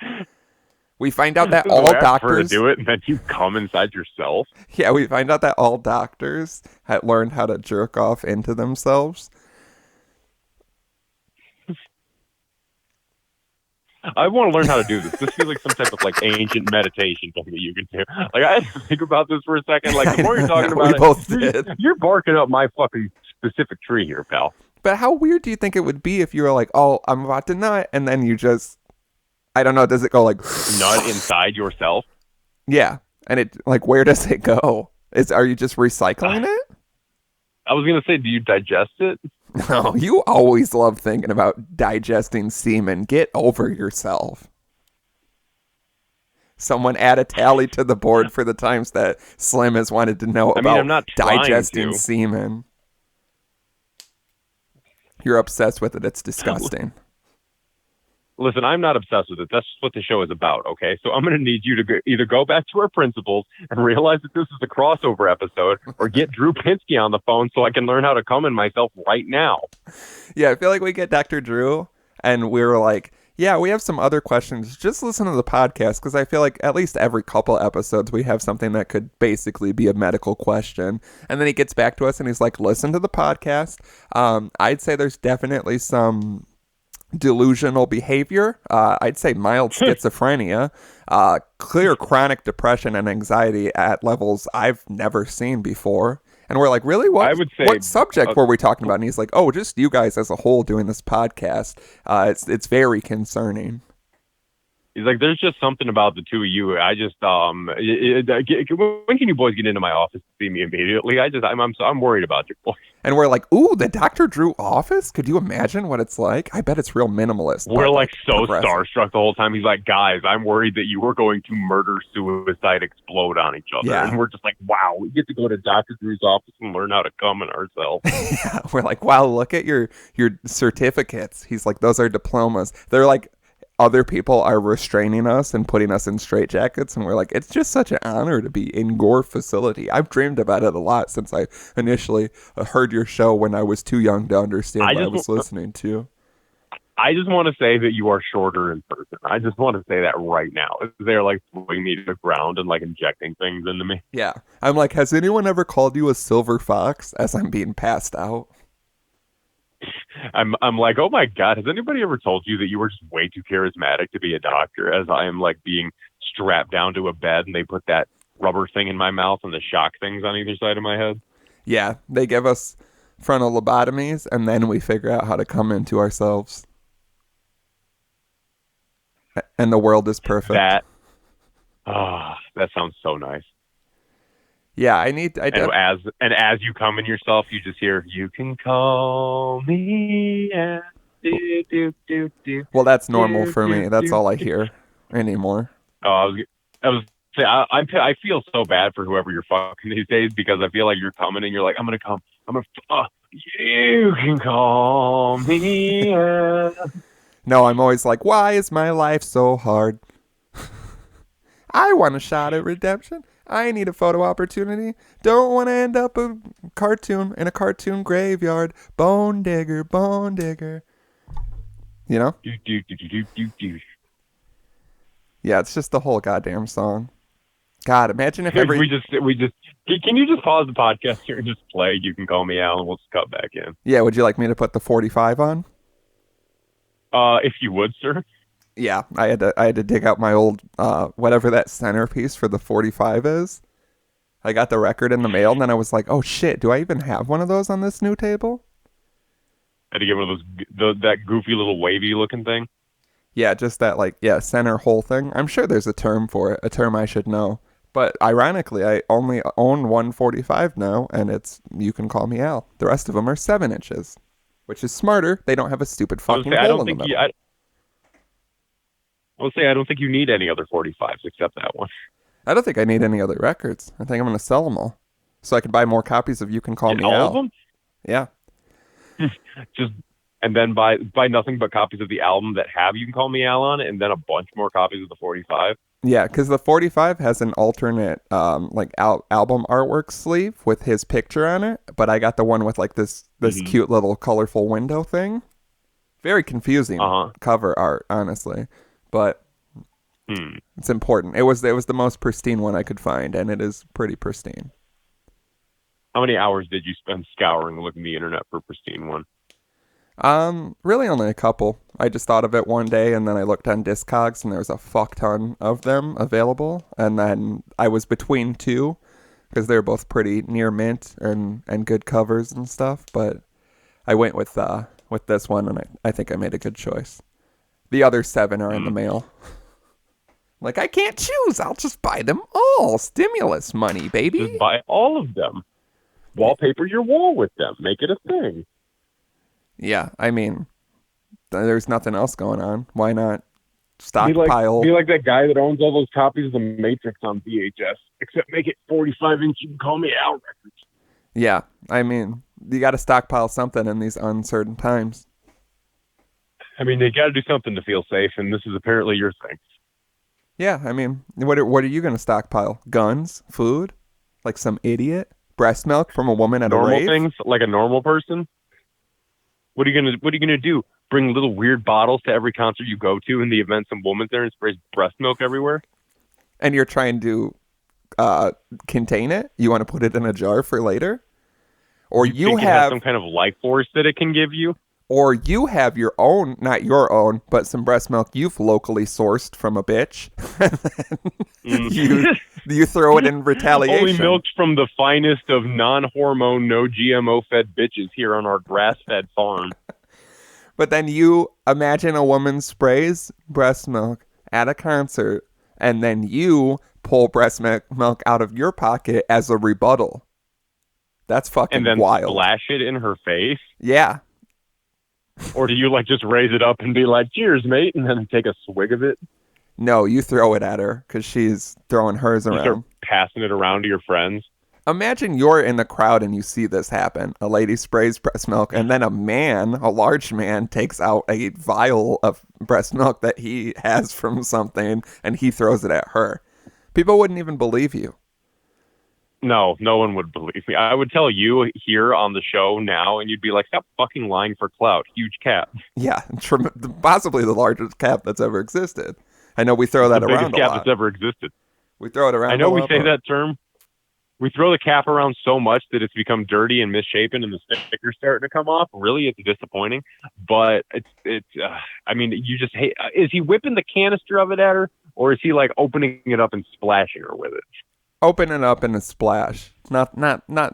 A: We find out that all doctors
B: do it, and then you come inside yourself.
A: Yeah, we find out that all doctors had learned how to jerk off into themselves.
B: I want to learn how to do this. This feels like some type of like ancient meditation thing that you can do. Like I had to think about this for a second. Like the more you're talking about it,
A: both did.
B: You're barking up my fucking specific tree here, pal.
A: But how weird do you think it would be if you were like, oh, I'm about to nut, and then you just, I don't know, does it go like
B: nut inside yourself?
A: Yeah, and it like where does it go? Are you just recycling it?
B: I was gonna say, do you digest it?
A: No, you always love thinking about digesting semen. Get over yourself. Someone add a tally to the board for the times that Slim has wanted to know about
B: I'm not
A: digesting semen. You're obsessed with it. It's disgusting.
B: Listen, I'm not obsessed with it. That's what the show is about, okay? So I'm going to need you to either go back to our principles and realize that this is a crossover episode, or get Drew Pinsky on the phone so I can learn how to come in myself right now.
A: Yeah, I feel like we get Dr. Drew, and we were like, yeah, we have some other questions. Just listen to the podcast, because I feel like at least every couple episodes we have something that could basically be a medical question. And then he gets back to us, and he's like, listen to the podcast. I'd say there's definitely some delusional behavior. I'd say mild schizophrenia, clear chronic depression and anxiety at levels I've never seen before. And we're like, really?
B: I would say,
A: what subject were we talking about? And he's like, oh, just you guys as a whole doing this podcast. It's very concerning.
B: He's like, there's just something about the two of you. I just, when can you boys get into my office to see me immediately? I'm worried about you boys.
A: And we're like, ooh, the Dr. Drew office? Could you imagine what it's like? I bet it's real minimalist.
B: We're like so starstruck the whole time. He's like, guys, I'm worried that you are going to murder, suicide, explode on each other. Yeah. And we're just like, wow, we get to go to Dr. Drew's office and learn how to come in ourselves.
A: Yeah, we're like, wow, look at your certificates. He's like, those are diplomas. They're like, other people are restraining us and putting us in straitjackets, and we're like, it's just such an honor to be in your facility. I've dreamed about it a lot since I initially heard your show when I was too young to understand what I was listening to.
B: I just want to say that you are shorter in person. I just want to say that right now. They're like throwing me to the ground and like injecting things into me.
A: Yeah. I'm like, has anyone ever called you a silver fox as I'm being passed out?
B: I'm like, oh my God, has anybody ever told you that you were just way too charismatic to be a doctor? As I am like being strapped down to a bed and they put that rubber thing in my mouth and the shock things on either side of my head.
A: Yeah, they give us frontal lobotomies and then we figure out how to come into ourselves. And the world is perfect.
B: That sounds so nice.
A: Yeah, as
B: you come in yourself, you just hear, you can call me.
A: Well, that's normal for me. That's all I hear anymore.
B: Oh, I feel so bad for whoever you're fucking these days because I feel like you're coming and you're like, I'm gonna come. You can call me.
A: No, I'm always like, why is my life so hard? I want a shot at redemption. I need a photo opportunity. Don't want to end up in a cartoon graveyard. Bone digger, bone digger. You know? Yeah, it's just the whole goddamn song. God, imagine if
B: we just can you just pause the podcast here and just play You Can Call Me Al and we'll just cut back in.
A: Yeah, would you like me to put the 45 on?
B: If you would, sir.
A: Yeah, I had to dig out my old whatever that centerpiece for the 45 is. I got the record in the mail, and then I was like, "Oh shit, do I even have one of those on this new table?"
B: Had to get one of that goofy little wavy looking thing.
A: Yeah, just that center hole thing. I'm sure there's a term for it, a term I should know. But ironically, I only own 145 now, and it's You Can Call Me Al. The rest of them are 7 inches, which is smarter. They don't have a stupid fucking hole in the middle.
B: I don't think you need any other 45s except that one.
A: I don't think I need any other records. I think I'm going to sell them all so I can buy more copies of You Can Call Me Al.
B: All of them?
A: Yeah.
B: And then buy nothing but copies of the album that have You Can Call Me Al on it, and then a bunch more copies of the 45.
A: Yeah, because the 45 has an alternate album artwork sleeve with his picture on it, but I got the one with like this cute little colorful window thing. Very confusing cover art, honestly. But it's important. It was the most pristine one I could find, and it is pretty pristine.
B: How many hours did you spend scouring looking the internet for a pristine one?
A: Really only a couple. I just thought of it one day, and then I looked on Discogs, and there was a fuck ton of them available. And then I was between two, because they were both pretty near mint and good covers and stuff. But I went with this one, and I think I made a good choice. The other 7 are in the mail. Like, I can't choose. I'll just buy them all. Stimulus money, baby.
B: Just buy all of them. Wallpaper your wall with them. Make it a thing.
A: Yeah, I mean, there's nothing else going on. Why not stockpile?
B: Be like that guy that owns all those copies of The Matrix on VHS, except make it 45-inch You Can Call Me Al records.
A: Yeah, I mean, you got to stockpile something in these uncertain times.
B: I mean, they got to do something to feel safe, and this is apparently your thing.
A: Yeah, I mean, what are you going to stockpile? Guns? Food? Like some idiot? Breast milk from a woman at a rave?
B: Normal things, like a normal person? What are you gonna do? Bring little weird bottles to every concert you go to in the event some woman's there and sprays breast milk everywhere?
A: And you're trying to contain it? You want to put it in a jar for later? Or you have
B: some kind of life force that it can give you?
A: Or you have your own, not your own, but some breast milk you've locally sourced from a bitch. You You throw it in retaliation.
B: Only milked from the finest of non-hormone, no GMO-fed bitches here on our grass-fed farm.
A: But then you imagine a woman sprays breast milk at a concert, and then you pull breast milk out of your pocket as a rebuttal. That's fucking
B: and then
A: wild.
B: Splash it in her face?
A: Yeah.
B: Or do you like just raise it up and be like, cheers, mate, and then take a swig of it?
A: No, you throw it at her because she's throwing hers around.
B: You start passing it around to your friends.
A: Imagine you're in the crowd and you see this happen. A lady sprays breast milk, and then a large man, takes out a vial of breast milk that he has from something, and he throws it at her. People wouldn't even believe you.
B: No one would believe me. I would tell you here on the show now, and you'd be like, stop fucking lying for clout. Huge cap.
A: Yeah, possibly the largest cap that's ever existed. I know we throw that around a lot.
B: The biggest cap that's ever existed.
A: We throw it around
B: I know we say
A: but...
B: that term. We throw the cap around so much that it's become dirty and misshapen and the sticker's starting to come off. Really, it's disappointing. But I mean, you just hate... Is he whipping the canister of it at her? Or is he like opening it up and splashing her with it?
A: Open it up and a splash. Not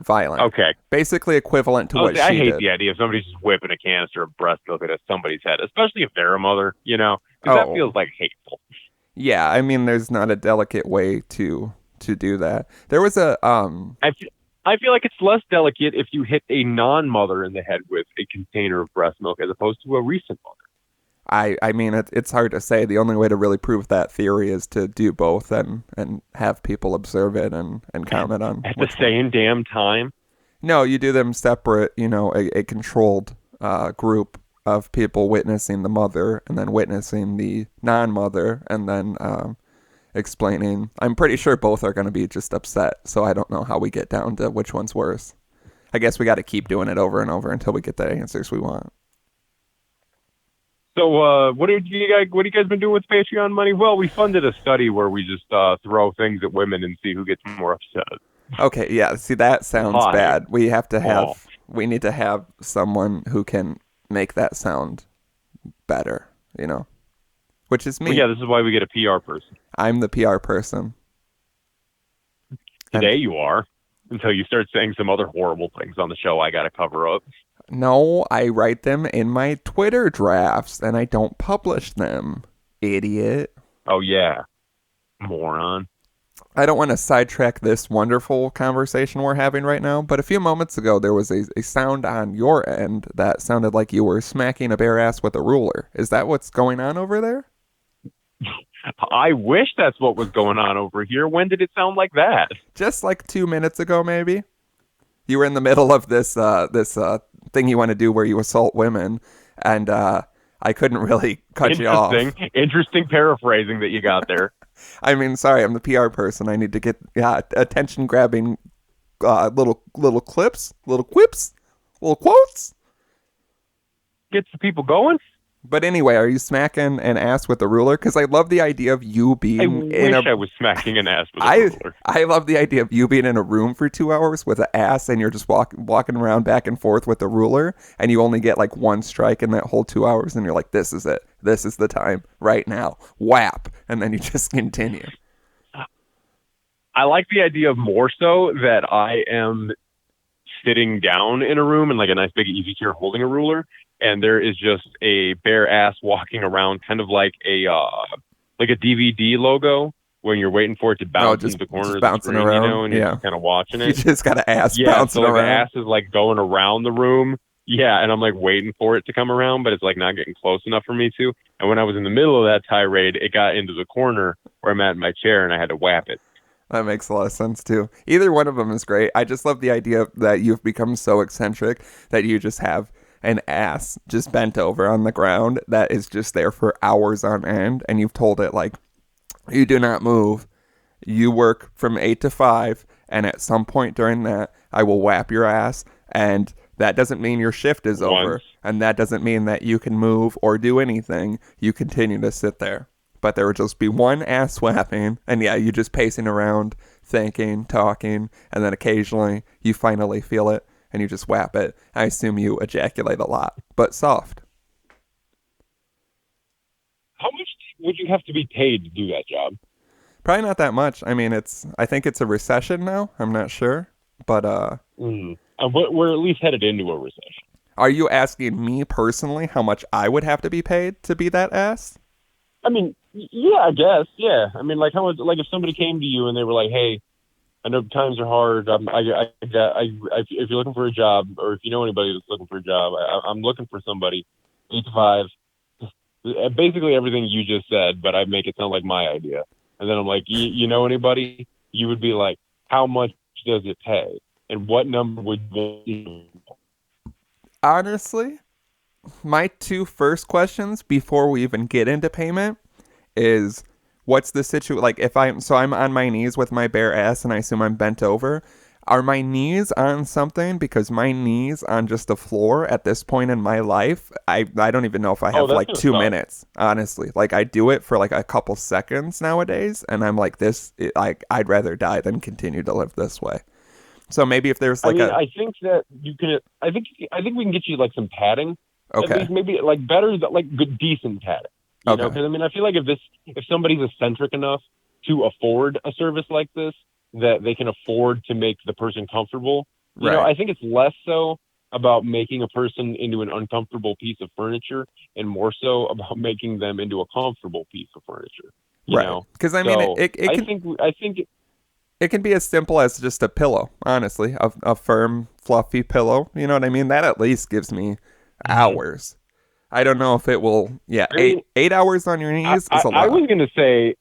A: violent.
B: Okay.
A: Basically equivalent to what she did.
B: I hate the idea of somebody just whipping a canister of breast milk at somebody's head, especially if they're a mother, because that feels like hateful.
A: Yeah, I mean, there's not a delicate way to do that. There was a...
B: I feel like it's less delicate if you hit a non-mother in the head with a container of breast milk as opposed to a recent mother.
A: I mean, it's hard to say. The only way to really prove that theory is to do both and have people observe it and comment on.
B: At the same damn time?
A: No, you do them separate, a controlled group of people witnessing the mother and then witnessing the non-mother and then explaining. I'm pretty sure both are going to be just upset, so I don't know how we get down to which one's worse. I guess we got to keep doing it over and over until we get the answers we want.
B: So what have you guys been doing with Patreon money? Well, we funded a study where we just throw things at women and see who gets more upset.
A: Okay, yeah. See, that sounds bad. We need to have someone who can make that sound better, which is me.
B: Well, yeah, this is why we get a PR person.
A: I'm the PR person.
B: Today you are, until you start saying some other horrible things on the show I got to cover up.
A: No, I write them in my Twitter drafts, and I don't publish them. Idiot.
B: Oh, yeah. Moron.
A: I don't want to sidetrack this wonderful conversation we're having right now, but a few moments ago there was a sound on your end that sounded like you were smacking a bare ass with a ruler. Is that what's going on over there?
B: I wish that's what was going on over here. When did it sound like that?
A: Just like 2 minutes ago, maybe. You were in the middle of this thing you want to do where you assault women, and I couldn't really cut you off.
B: Interesting paraphrasing that you got there.
A: I mean, sorry, I'm the PR person. I need to get attention-grabbing little clips, little quips, little quotes.
B: Gets the people going.
A: But anyway, are you smacking an ass with a ruler? Because I love the idea of you being
B: I was smacking an ass with a ruler.
A: I love the idea of you being in a room for 2 hours with an ass and you're just walking around back and forth with a ruler and you only get like one strike in that whole 2 hours and you're like, this is it. This is the time right now. Whap. And then you just continue.
B: I like the idea of more so that I am sitting down in a room in like a nice big easy chair holding a ruler. And there is just a bare ass walking around, kind of like a DVD logo when you're waiting for it to bounce into the corner of the screen,
A: around.
B: And you're just kind of watching it.
A: You just got an ass bouncing
B: so
A: around.
B: The ass is like going around the room. Yeah, and I'm like waiting for it to come around, but it's like not getting close enough for me to. And when I was in the middle of that tirade, it got into the corner where I'm at in my chair, and I had to whap it.
A: That makes a lot of sense, too. Either one of them is great. I just love the idea that you've become so eccentric that you just have an ass just bent over on the ground that is just there for hours on end, and you've told it, like, you do not move. You work from 8 to 5, and at some point during that, I will whap your ass, and that doesn't mean your shift is over, and that doesn't mean that you can move or do anything. You continue to sit there. But there would just be one ass whapping, and yeah, you just pacing around, thinking, talking, and then occasionally you finally feel it, and you just whap it. I assume you ejaculate a lot, but soft.
B: How much would you have to be paid to do that job?
A: Probably not that much. I mean, I think it's a recession now. I'm not sure. But,
B: we're at least headed into a recession.
A: Are you asking me personally how much I would have to be paid to be that ass?
B: I mean, yeah, I guess. Yeah. I mean, like how much, like if somebody came to you and they were like, hey, I know times are hard. If you're looking for a job, or if you know anybody that's looking for a job, I'm looking for somebody, 8 to 5. Basically everything you just said, but I make it sound like my idea. And then I'm like, you know anybody? You would be like, how much does it pay? And what number would you?
A: Honestly, my two first questions before we even get into payment is what's the situation? Like if I'm on my knees with my bare ass and I assume I'm bent over. Are my knees on something? Because my knees on just the floor at this point in my life, I don't even know if I have like 2 minutes, honestly. Like I do it for like a couple seconds nowadays, and I'm like I'd rather die than continue to live this way. So maybe if there's like
B: I think that you can. I think we can get you like some padding.
A: Okay.
B: At least maybe like better, like good, decent padding. You know, because I mean, I feel like if somebody's eccentric enough to afford a service like this, that they can afford to make the person comfortable. You know, I think it's less so about making a person into an uncomfortable piece of furniture and more so about making them into a comfortable piece of furniture. You know?
A: Because I mean,
B: I think
A: it can be as simple as just a pillow, honestly, a firm, fluffy pillow. You know what I mean? That at least gives me hours. I don't know if it will. Yeah, I mean, 8 hours on your knees is a lot.
B: I was gonna say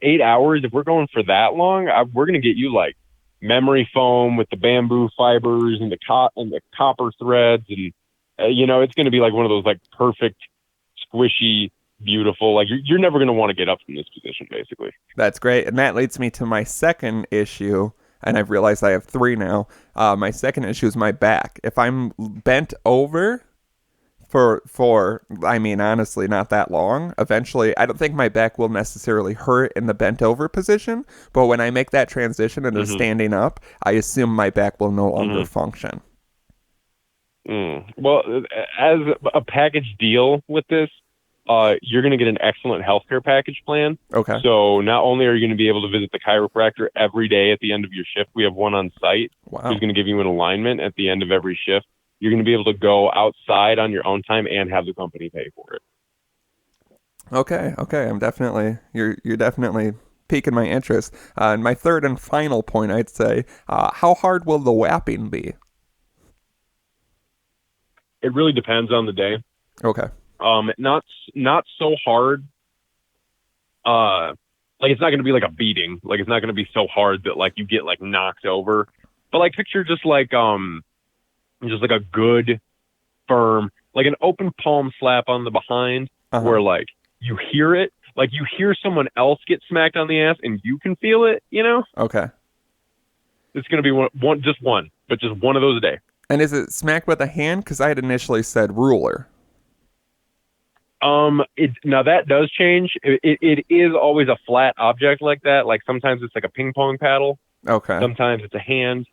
B: 8 hours. If we're going for that long, we're gonna get you like memory foam with the bamboo fibers and the copper threads, and you know, it's gonna be like one of those like perfect, squishy, beautiful. Like you're never gonna want to get up from this position, basically.
A: That's great, and that leads me to my second issue. And I've realized I have 3 now. My second issue is my back. If I'm bent over for I mean, honestly, not that long, eventually, I don't think my back will necessarily hurt in the bent over position. But when I make that transition into standing up, I assume my back will no longer function.
B: Well, as a package deal with this, you're going to get an excellent healthcare package plan.
A: Okay.
B: So not only are you going to be able to visit the chiropractor every day at the end of your shift, we have one on site who's going to give you an alignment at the end of every shift. You're going to be able to go outside on your own time and have the company pay for it.
A: Okay. I'm definitely you're definitely piquing my interest. And my third and final point, I'd say, how hard will the whapping be?
B: It really depends on the day.
A: Okay.
B: Not so hard. Like it's not going to be like a beating. Like it's not going to be so hard that like you get like knocked over. But like picture just like a good, firm, like an open palm slap on the behind, where like you hear it, like you hear someone else get smacked on the ass and you can feel it. You know? Okay. It's going to be just one of those a day.
A: And is it smacked with a hand? Because I had initially said ruler.
B: Now that does change. It is always a flat object like that. Like sometimes it's like a ping pong paddle. Okay. Sometimes it's a hand.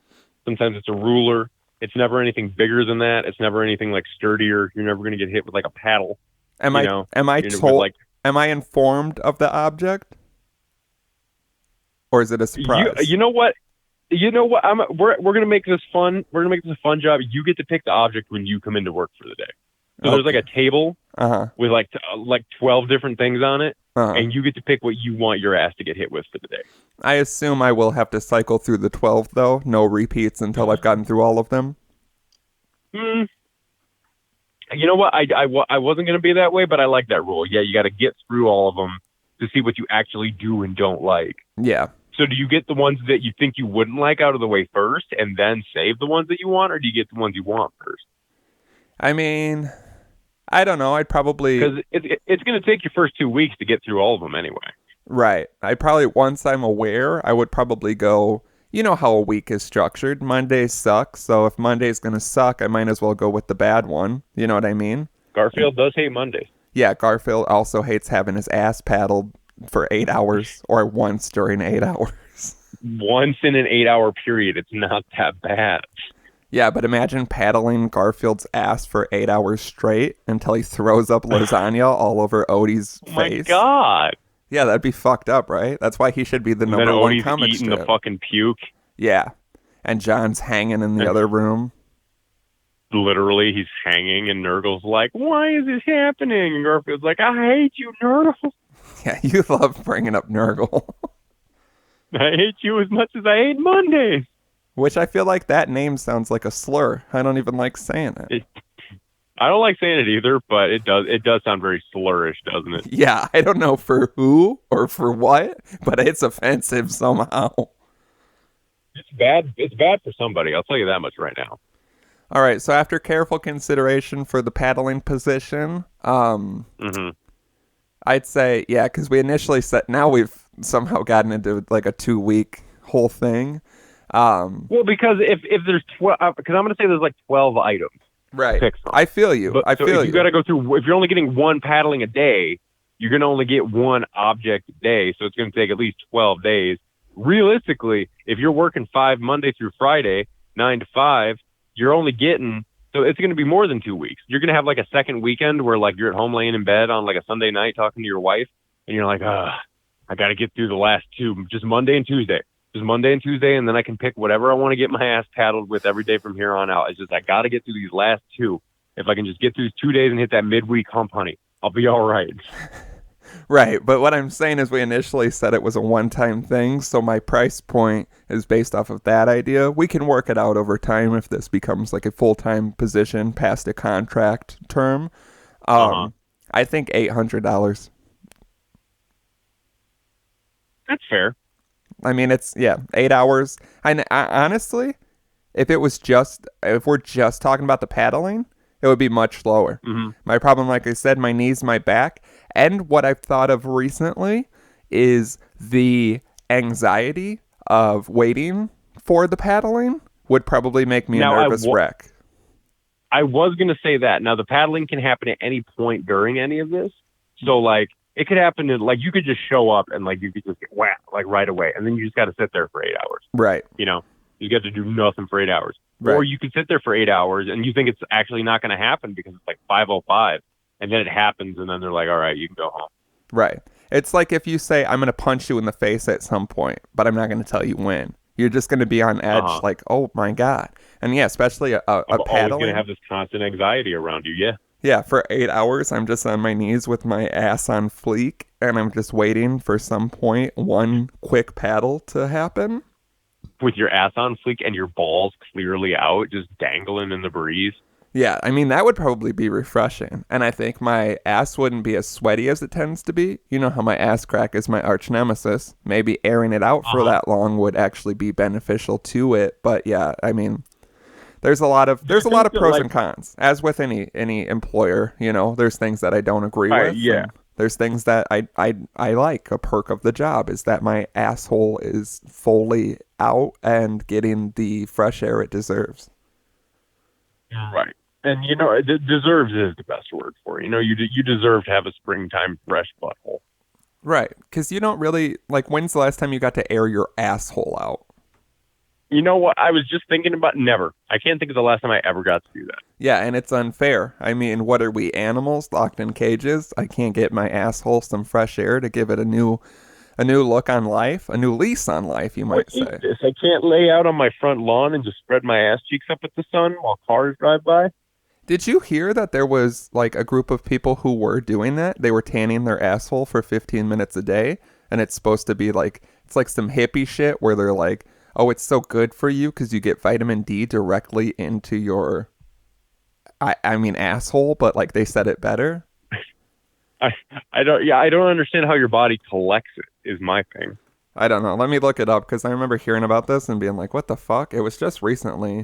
B: Sometimes it's a ruler. It's never anything bigger than that. It's never anything like sturdier. You're never going to get hit with like a paddle.
A: Am I informed of the object? Or is it a surprise?
B: You know what? We're going to make this fun. We're going to make this a fun job. You get to pick the object when you come into work for the day. So there's like a table with like 12 different things on it, and you get to pick what you want your ass to get hit with for the day.
A: I assume I will have to cycle through the 12, though. No repeats until I've gotten through all of them.
B: You know what? I wasn't going to be that way, but I like that rule. Yeah, you got to get through all of them to see what you actually do and don't like. Yeah. So do you get the ones that you think you wouldn't like out of the way first and then save the ones that you want, or do you get the ones you want first?
A: I mean, I don't know. I'd probably...
B: Because it's going to take your first 2 weeks to get through all of them anyway.
A: Right. Once I'm aware, I would probably go... You know how a week is structured. Mondays suck, so if Monday's going to suck, I might as well go with the bad one. You know what I mean?
B: Garfield does hate Mondays.
A: Yeah, Garfield also hates having his ass paddled for 8 hours, or once during 8 hours.
B: Once in an 8-hour period, it's not that bad.
A: Yeah, but imagine paddling Garfield's ass for 8 hours straight until he throws up lasagna all over Odie's face.
B: Oh my God.
A: Yeah, that'd be fucked up, right? That's why he should be the
B: And then
A: number one
B: Odie's
A: comic
B: eating the
A: strip.
B: fucking puke.
A: Yeah. And John's hanging in the
B: And
A: other room.
B: literally, he's hanging, and Nurgle's like, "Why is this happening?" And Garfield's like, "I hate you, Nurgle.
A: Yeah, you love bringing up Nurgle.
B: I hate you as much as I hate Mondays."
A: Which I feel like that name sounds like a slur. I don't even like saying it.
B: I don't like saying it either, but it does sound very slurish, doesn't it?
A: Yeah, I don't know for who or for what, but it's offensive somehow.
B: It's bad. It's bad for somebody. I'll tell you that much right now.
A: All right, so after careful consideration for the paddling position, I'd say, yeah, because we initially said, now we've somehow gotten into like a 2-week whole thing.
B: Well, because if there's 12, because I'm going to say there's like 12 items.
A: Right. I feel you.
B: But,
A: I feel
B: if you got to go through, if you're only getting one paddling a day, you're going to only get one object a day. So it's going to take at least 12 days. Realistically, if you're working 5 Monday through Friday, 9 to 5, you're only getting, so it's going to be more than 2 weeks. You're going to have like a second weekend where like you're at home laying in bed on like a Sunday night talking to your wife, and you're like, I got to get through the last 2, just Monday and Tuesday. Just Monday and Tuesday, and then I can pick whatever I want to get my ass paddled with every day from here on out. It's just I got to get through these last 2. If I can just get through 2 days and hit that midweek hump, honey, I'll be all right.
A: Right, but what I'm saying is we initially said it was a one-time thing, so my price point is based off of that idea. We can work it out over time if this becomes like a full-time position past a contract term. I think $800.
B: That's fair.
A: I mean, it's, 8 hours. I honestly, if we're just talking about the paddling, it would be much lower.
B: Mm-hmm.
A: My problem, like I said, my knees, my back, and what I've thought of recently is the anxiety of waiting for the paddling would probably make me a nervous wreck.
B: I was going to say that. Now, the paddling can happen at any point during any of this. So, like, it could happen in, like, you could just show up and, like, you could just get whacked, like, right away. And then you just got to sit there for 8 hours.
A: Right.
B: You know, you got to do nothing for 8 hours.
A: Right.
B: Or you could sit there for 8 hours and you think it's actually not going to happen because it's like 5:05. And then it happens and then they're like, all right, you can go home.
A: Right. It's like if you say, I'm going to punch you in the face at some point, but I'm not going to tell you when. You're just going to be on edge, like, oh, my God. And, yeah, especially a paddling.
B: Always going to have this constant anxiety around you, yeah.
A: Yeah, for 8 hours, I'm just on my knees with my ass on fleek, and I'm just waiting for some point, one quick paddle to happen.
B: With your ass on fleek and your balls clearly out, just dangling in the breeze.
A: Yeah, I mean, that would probably be refreshing. And I think my ass wouldn't be as sweaty as it tends to be. You know how my ass crack is my arch nemesis. Maybe airing it out for that long would actually be beneficial to it. But yeah, I mean, there's a lot of pros and cons. As with any employer, you know, there's things that I don't agree with.
B: Yeah.
A: There's things that I like. A perk of the job is that my asshole is fully out and getting the fresh air it deserves.
B: Right. And, you know, deserves is the best word for it. You know, you deserve to have a springtime fresh butthole.
A: Right. Because you don't really, like, when's the last time you got to air your asshole out?
B: You know what? I was just thinking about never. I can't think of the last time I ever got to do that.
A: Yeah, and it's unfair. I mean, what are we, animals locked in cages? I can't get my asshole some fresh air to give it a new look on life, a new lease on life, you might say.
B: I can't lay out on my front lawn and just spread my ass cheeks up at the sun while cars drive by.
A: Did you hear that there was like a group of people who were doing that? They were tanning their asshole for 15 minutes a day, and it's supposed to be like, it's like some hippie shit where they're like, oh, it's so good for you because you get vitamin D directly into your, I mean, asshole, but like they said it better.
B: I don't understand how your body collects it is my thing.
A: I don't know. Let me look it up because I remember hearing about this and being like, what the fuck? It was just recently.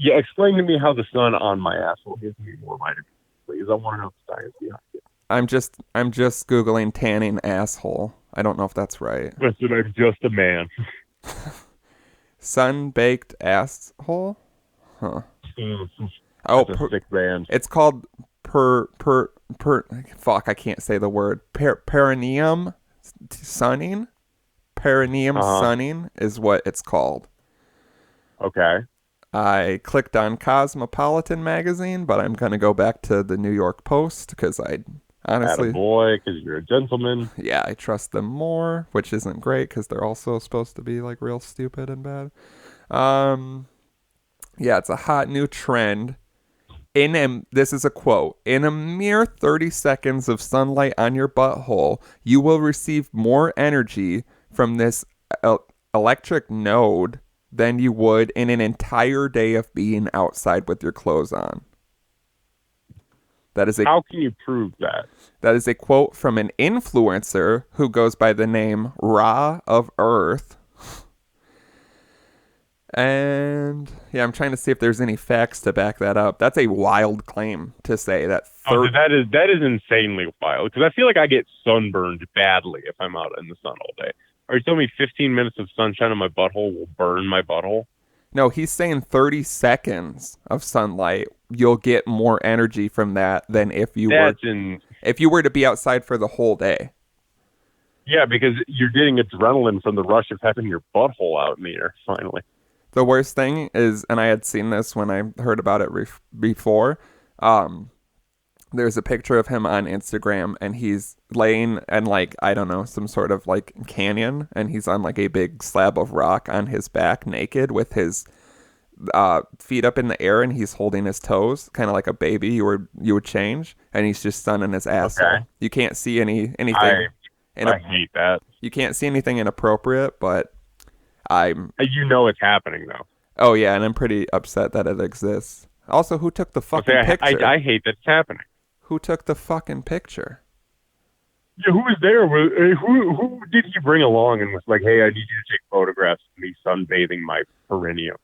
B: Yeah, explain to me how the sun on my asshole gives me more vitamin D, please. I want to know the science behind it.
A: I'm just Googling tanning asshole. I don't know if that's right.
B: Listen, I'm just a man.
A: Sun-baked asshole? Huh.
B: Oh, that's a sick band.
A: It's called fuck, I can't say the word. Perineum sunning? Perineum sunning is what it's called.
B: Okay.
A: I clicked on Cosmopolitan magazine, but I'm going to go back to the New York Post because Honestly.
B: Attaboy, because you're a gentleman.
A: Yeah, I trust them more, which isn't great because they're also supposed to be like real stupid and bad. Um, yeah, it's a hot new trend. This is a quote. In a mere 30 seconds of sunlight on your butthole, you will receive more energy from this electric node than you would in an entire day of being outside with your clothes on.
B: How can you prove that?
A: That is a quote from an influencer who goes by the name Ra of Earth. And yeah, I'm trying to see if there's any facts to back that up. That's a wild claim to say that.
B: That is insanely wild, because I feel like I get sunburned badly if I'm out in the sun all day. Are you telling me 15 minutes of sunshine on my butthole will burn my butthole?
A: No, he's saying 30 seconds of sunlight, you'll get more energy from that than if you were to be outside for the whole day.
B: Yeah, because you're getting adrenaline from the rush of having your butthole out in the air, finally.
A: The worst thing is, and I had seen this when I heard about it before, there's a picture of him on Instagram, and he's laying in, like, I don't know, some sort of, like, canyon, and he's on, like, a big slab of rock on his back, naked, with his feet up in the air, and he's holding his toes, kind of like a baby you would change, and he's just sunning his asshole. Okay. You can't see anything.
B: I hate that.
A: You can't see anything inappropriate, but
B: You know it's happening, though.
A: Oh, yeah, and I'm pretty upset that it exists. Also, who took the fucking picture?
B: I hate that it's happening.
A: Who took the fucking picture?
B: Yeah, who was there? Who did he bring along and was like, hey, I need you to take photographs of me sunbathing my perineum?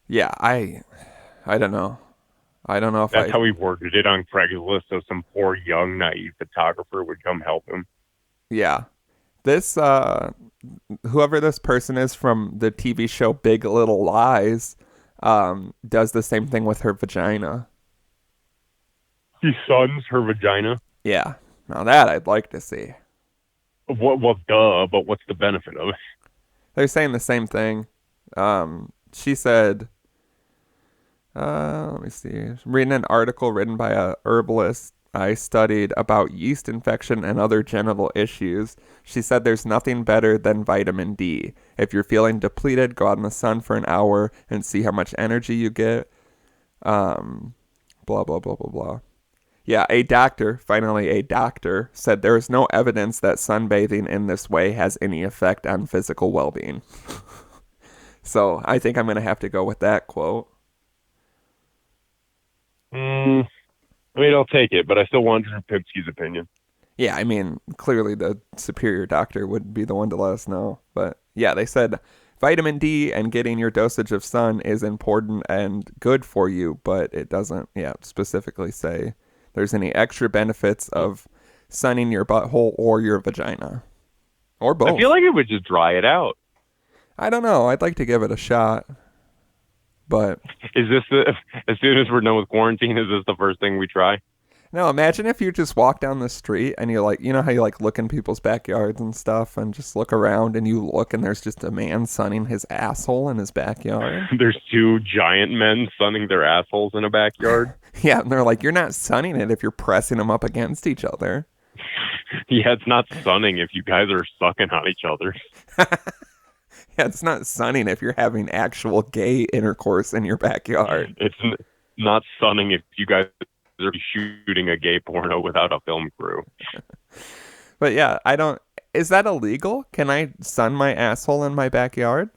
A: Yeah, I don't know. I don't know if
B: That's how he worded it on Craigslist, so some poor, young, naive photographer would come help him.
A: Yeah. This, whoever this person is from the TV show Big Little Lies, does the same thing with her vagina.
B: He suns her vagina?
A: Yeah. Now that I'd like to see.
B: Well, duh, but what's the benefit of it?
A: They're saying the same thing. She said, let me see. Reading an article written by a herbalist I studied about yeast infection and other genital issues. She said there's nothing better than vitamin D. If you're feeling depleted, go out in the sun for an hour and see how much energy you get. Blah, blah, blah, blah, blah. Yeah, a doctor said there is no evidence that sunbathing in this way has any effect on physical well-being. So I think I'm going to have to go with that quote.
B: I mean, I'll take it, but I still want Drew Pipsky's opinion.
A: Yeah, I mean, clearly the superior doctor would be the one to let us know. But yeah, they said vitamin D and getting your dosage of sun is important and good for you, but it doesn't, specifically say there's any extra benefits of sunning your butthole or your vagina. Or both.
B: I feel like it would just dry it out.
A: I don't know. I'd like to give it a shot. But
B: is this as soon as we're done with quarantine, is this the first thing we try?
A: No, imagine if you just walk down the street and you're like, you know how you like look in people's backyards and stuff and just look around and you look and there's just a man sunning his asshole in his backyard.
B: There's two giant men sunning their assholes in a backyard.
A: Yeah, and they're like, you're not sunning it if you're pressing them up against each other.
B: Yeah, it's not sunning if you guys are sucking on each other.
A: Yeah, it's not sunning if you're having actual gay intercourse in your backyard.
B: It's not sunning if you guys are shooting a gay porno without a film crew.
A: But yeah, is that illegal? Can I sun my asshole in my backyard?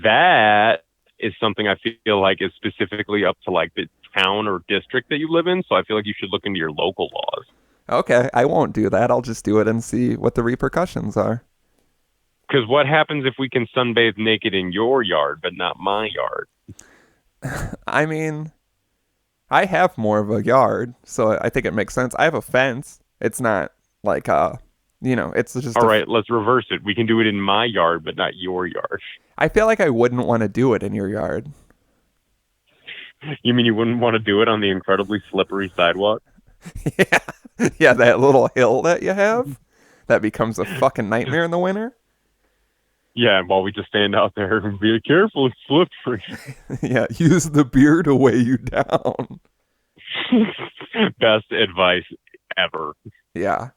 B: That is something I feel like is specifically up to like the town or district that you live in. So I feel like you should look into your local laws.
A: Okay, I won't do that. I'll just do it and see what the repercussions are.
B: Because what happens if we can sunbathe naked in your yard, but not my yard?
A: I mean, I have more of a yard, so I think it makes sense. I have a fence. It's not like, it's just...
B: All right, let's reverse it. We can do it in my yard, but not your yard.
A: I feel like I wouldn't want to do it in your yard.
B: You mean you wouldn't want to do it on the incredibly slippery sidewalk?
A: Yeah, that little hill that you have that becomes a fucking nightmare in the winter.
B: Yeah, while we just stand out there and be careful, it's slippery.
A: Yeah, use the beer to weigh you down.
B: Best advice ever.
A: Yeah.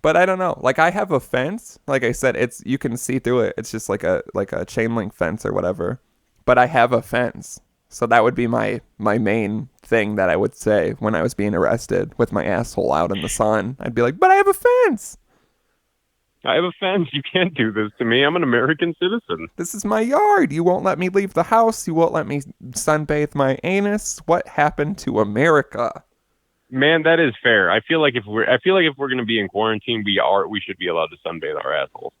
A: But I don't know. Like I have a fence. Like I said, it's you can see through it. It's just like a chain link fence or whatever. But I have a fence. So that would be my main thing that I would say when I was being arrested with my asshole out in the sun. I'd be like, "But I have a fence.
B: I have a fence. You can't do this to me. I'm an American citizen.
A: This is my yard. You won't let me leave the house. You won't let me sunbathe my anus. What happened to America?"
B: Man, that is fair. I feel like if we're going to be in quarantine, we should be allowed to sunbathe our assholes.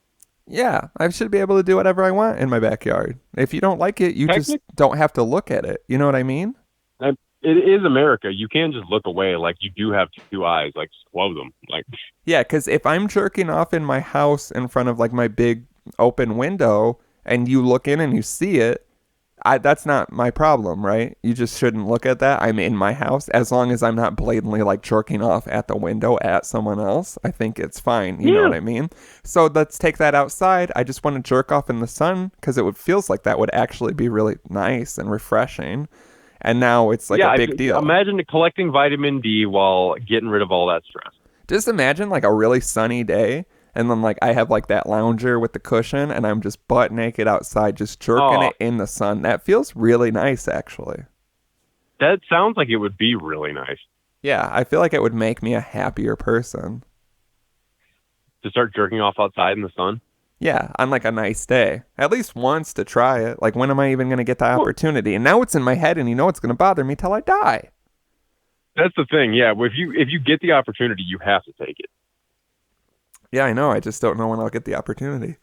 A: Yeah, I should be able to do whatever I want in my backyard. If you don't like it, you just don't have to look at it. You know what I mean?
B: It is America. You can't just look away. Like, you do have two eyes. Like, just close them. Like,
A: yeah, because if I'm jerking off in my house in front of like my big open window and you look in and you see it, that's not my problem, right? You just shouldn't look at that. I'm in my house. As long as I'm not blatantly like jerking off at the window at someone else, I think it's fine. You know what I mean? So let's take that outside. I just want to jerk off in the sun because feels like that would actually be really nice and refreshing. And now it's like a big deal.
B: Imagine collecting vitamin D while getting rid of all that stress.
A: Just imagine like a really sunny day. And then, like, I have, like, that lounger with the cushion, and I'm just butt naked outside, just jerking it in the sun. That feels really nice, actually.
B: That sounds like it would be really nice.
A: Yeah, I feel like it would make me a happier person.
B: To start jerking off outside in the sun?
A: Yeah, on, like, a nice day. At least once to try it. Like, when am I even going to get the opportunity? And now it's in my head, and you know it's going to bother me till I die.
B: That's the thing, yeah. If you get the opportunity, you have to take it.
A: Yeah, I know. I just don't know when I'll get the opportunity.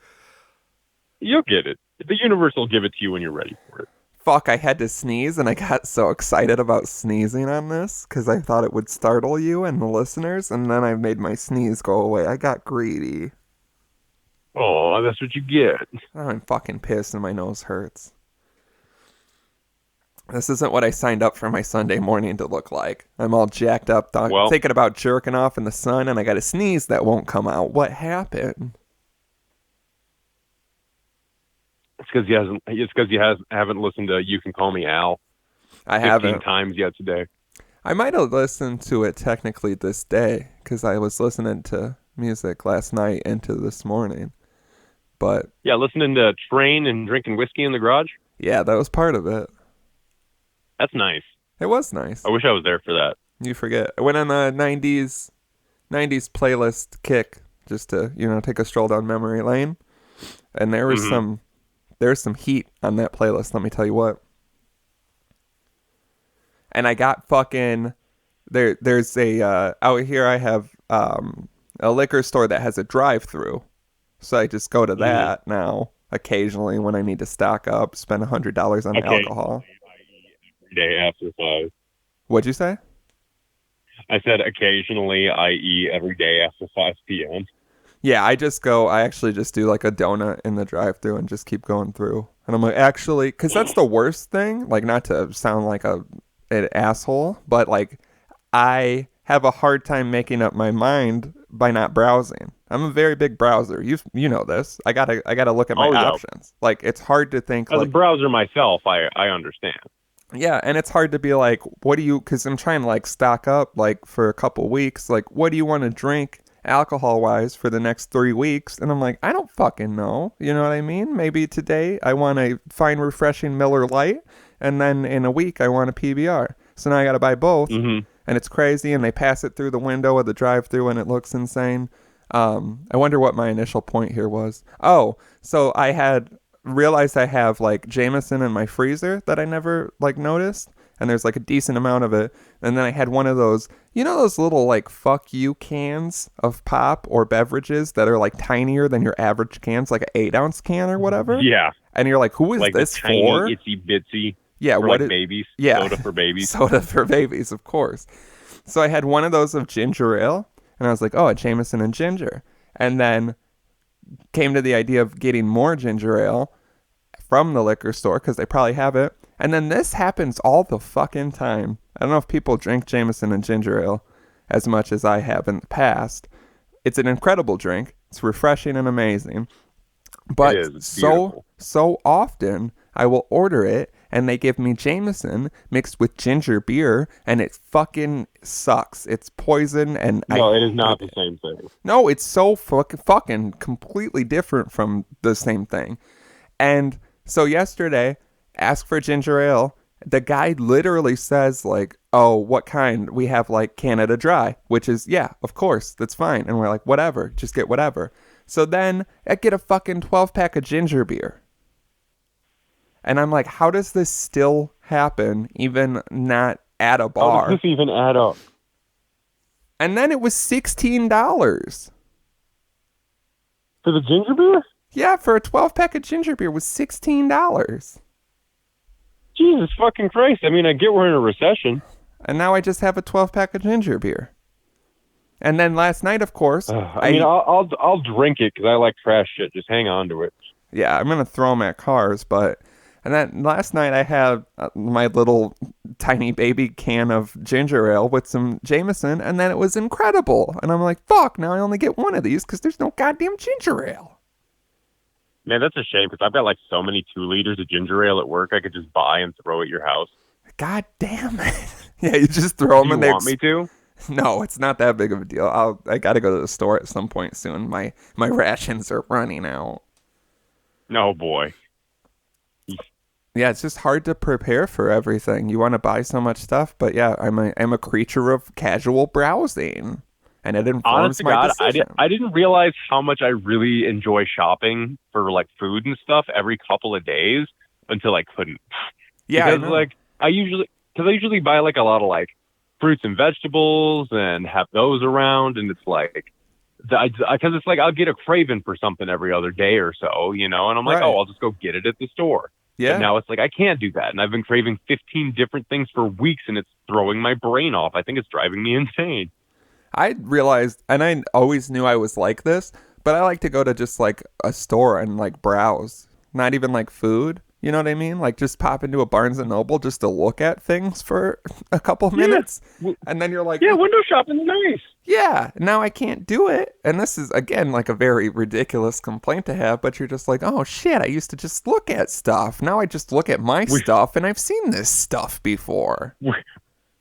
B: You'll get it. The universe will give it to you when you're ready for it.
A: Fuck, I had to sneeze, and I got so excited about sneezing on this because I thought it would startle you and the listeners, and then I made my sneeze go away. I got greedy.
B: Oh, that's what you get.
A: I'm fucking pissed and my nose hurts. This isn't what I signed up for my Sunday morning to look like. I'm all jacked up, thinking about jerking off in the sun, and I got a sneeze that won't come out. What happened?
B: It's because you haven't listened to "You Can Call Me Al."
A: I haven't
B: 15 times yet today.
A: I might have listened to it technically this day because I was listening to music last night into this morning. But
B: yeah, listening to Train and drinking whiskey in the garage.
A: Yeah, that was part of it.
B: That's nice.
A: It was nice.
B: I wish I was there for that.
A: You forget. I went on a 90s playlist kick just to, take a stroll down memory lane. And there was there's some heat on that playlist, let me tell you what. And I got fucking there's a out here I have a liquor store that has a drive-through. So I just go to that now occasionally when I need to stock up, spend $100 on alcohol.
B: Day after 5.
A: What'd you say?
B: I said occasionally, i.e. every day after 5 p.m.
A: Yeah, I actually just do like a donut in the drive-thru and just keep going through. And I'm like, actually, because that's the worst thing, like not to sound like an asshole, but like I have a hard time making up my mind by not browsing. I'm a very big browser. You know this. I gotta look at my options. Like it's hard to think.
B: As a browser myself, I understand.
A: Yeah, and it's hard to be like, because I'm trying to like stock up like for a couple weeks. Like, what do you want to drink alcohol-wise for the next 3 weeks? And I'm like, I don't fucking know. You know what I mean? Maybe today I want a fine, refreshing Miller Lite, and then in a week I want a PBR. So now I got to buy both, and it's crazy, and they pass it through the window of the drive-thru, and it looks insane. I wonder what my initial point here was. Oh, so I had realized I have like Jameson in my freezer that I never like noticed, and there's like a decent amount of it. And then I had one of those, those little like fuck you cans of pop or beverages that are like tinier than your average cans, like an 8-ounce can or whatever.
B: Yeah.
A: And you're like, who is
B: like
A: this
B: tiny,
A: for?
B: Itsy bitsy.
A: Yeah.
B: For like babies.
A: Yeah.
B: Soda for babies.
A: Soda for babies, of course. So I had one of those of ginger ale, and I was like, oh, a Jameson and ginger. And then came to the idea of getting more ginger ale from the liquor store because they probably have it. And then this happens all the fucking time. I don't know if people drink Jameson and ginger ale as much as I have in the past. It's an incredible drink. It's refreshing and amazing. But so often I will order it and they give me Jameson mixed with ginger beer, and it fucking sucks. It's poison, and
B: no, it is not the same thing.
A: No, it's so fucking completely different from the same thing. And so yesterday, ask for ginger ale. The guy literally says, like, oh, what kind? We have, like, Canada Dry, which is, yeah, of course, that's fine. And we're like, whatever, just get whatever. So then I get a fucking 12-pack of ginger beer. And I'm like, how does this still happen, even not at a bar?
B: How does this even add up?
A: And then it was $16.
B: For the ginger beer?
A: Yeah, for a 12-pack of ginger beer was $16.
B: Jesus fucking Christ. I mean, I get we're in a recession.
A: And now I just have a 12-pack of ginger beer. And then last night, of course...
B: I mean, I'll drink it because I like trash shit. Just hang on to it.
A: Yeah, I'm going to throw them at cars, but... And then last night I had my little tiny baby can of ginger ale with some Jameson, and then it was incredible. And I'm like, fuck, now I only get one of these because there's no goddamn ginger ale.
B: Man, that's a shame because I've got like so many 2 liters of ginger ale at work I could just buy and throw at your house.
A: God damn it. Yeah, you just throw them in there.
B: Do you want me to?
A: No, it's not that big of a deal. I got to go to the store at some point soon. My rations are running out.
B: No, boy.
A: Yeah, it's just hard to prepare for everything. You want to buy so much stuff, but yeah, I'm a creature of casual browsing, and it informs my decision.
B: I didn't realize how much I really enjoy shopping for like food and stuff every couple of days until I couldn't.
A: Yeah,
B: because like I usually buy like a lot of like fruits and vegetables and have those around, and it's like because it's like I'll get a craving for something every other day or so, and I'm like, oh, I'll just go get it at the store. Yeah. But now it's like I can't do that, and I've been craving 15 different things for weeks, and it's throwing my brain off. I think it's driving me insane.
A: I realized, and I always knew I was like this, but I like to go to just like a store and like browse, not even like food. You know what I mean? Like just pop into a Barnes & Noble just to look at things for a couple minutes. And then you're like...
B: Yeah, window shopping's nice.
A: Yeah, now I can't do it. And this is, again, like a very ridiculous complaint to have, but you're just like, oh shit, I used to just look at stuff. Now I just look at my stuff, and I've seen this stuff before.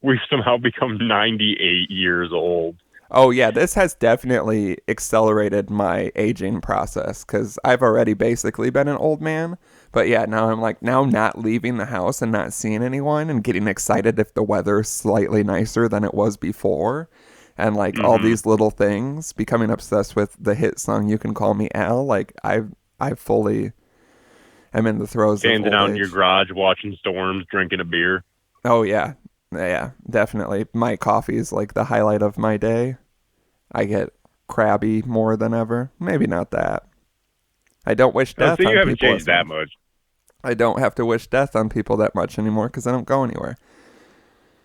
B: We've somehow become 98 years old.
A: Oh, yeah, this has definitely accelerated my aging process because I've already basically been an old man. But yeah, now I'm like, now not leaving the house and not seeing anyone and getting excited if the weather's slightly nicer than it was before. And like all these little things, becoming obsessed with the hit song You Can Call Me Al. Like I fully am in the throes of
B: standing out in your garage, watching storms, drinking a beer.
A: Oh, yeah. Yeah, definitely. My coffee is like the highlight of my day. I get crabby more than ever. Maybe not that. I don't wish death on people.
B: So you haven't changed that much.
A: I don't have to wish death on people that much anymore because I don't go anywhere.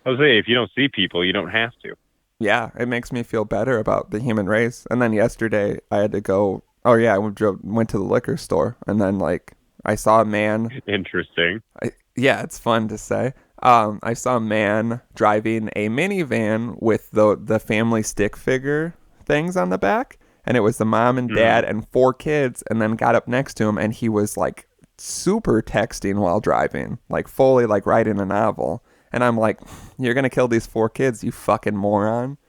B: I was saying, if you don't see people, you don't have to.
A: Yeah, it makes me feel better about the human race. And then yesterday, I had to go... Oh, yeah, I went to the liquor store. And then, like, I saw a man...
B: Interesting.
A: Yeah, it's fun to say. I saw a man driving a minivan with the family stick figure things on the back, and it was the mom and dad and 4 kids, and then got up next to him, and he was like super texting while driving, like fully like writing a novel. And I'm like, you're gonna kill these 4 kids, you fucking moron.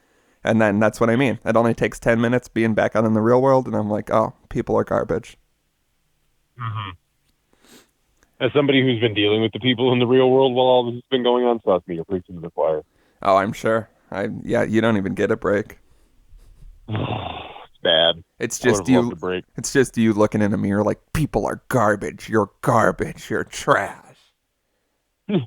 A: And then that's what I mean. It only takes 10 minutes being back out in the real world, and I'm like, oh, people are garbage.
B: As somebody who's been dealing with the people in the real world while all this has been going on, trust me, you're preaching to the choir.
A: Oh, I'm sure. You don't even get a break.
B: It's bad.
A: It's just you. It's just you looking in a mirror like, people are garbage. You're garbage. You're trash.
B: Who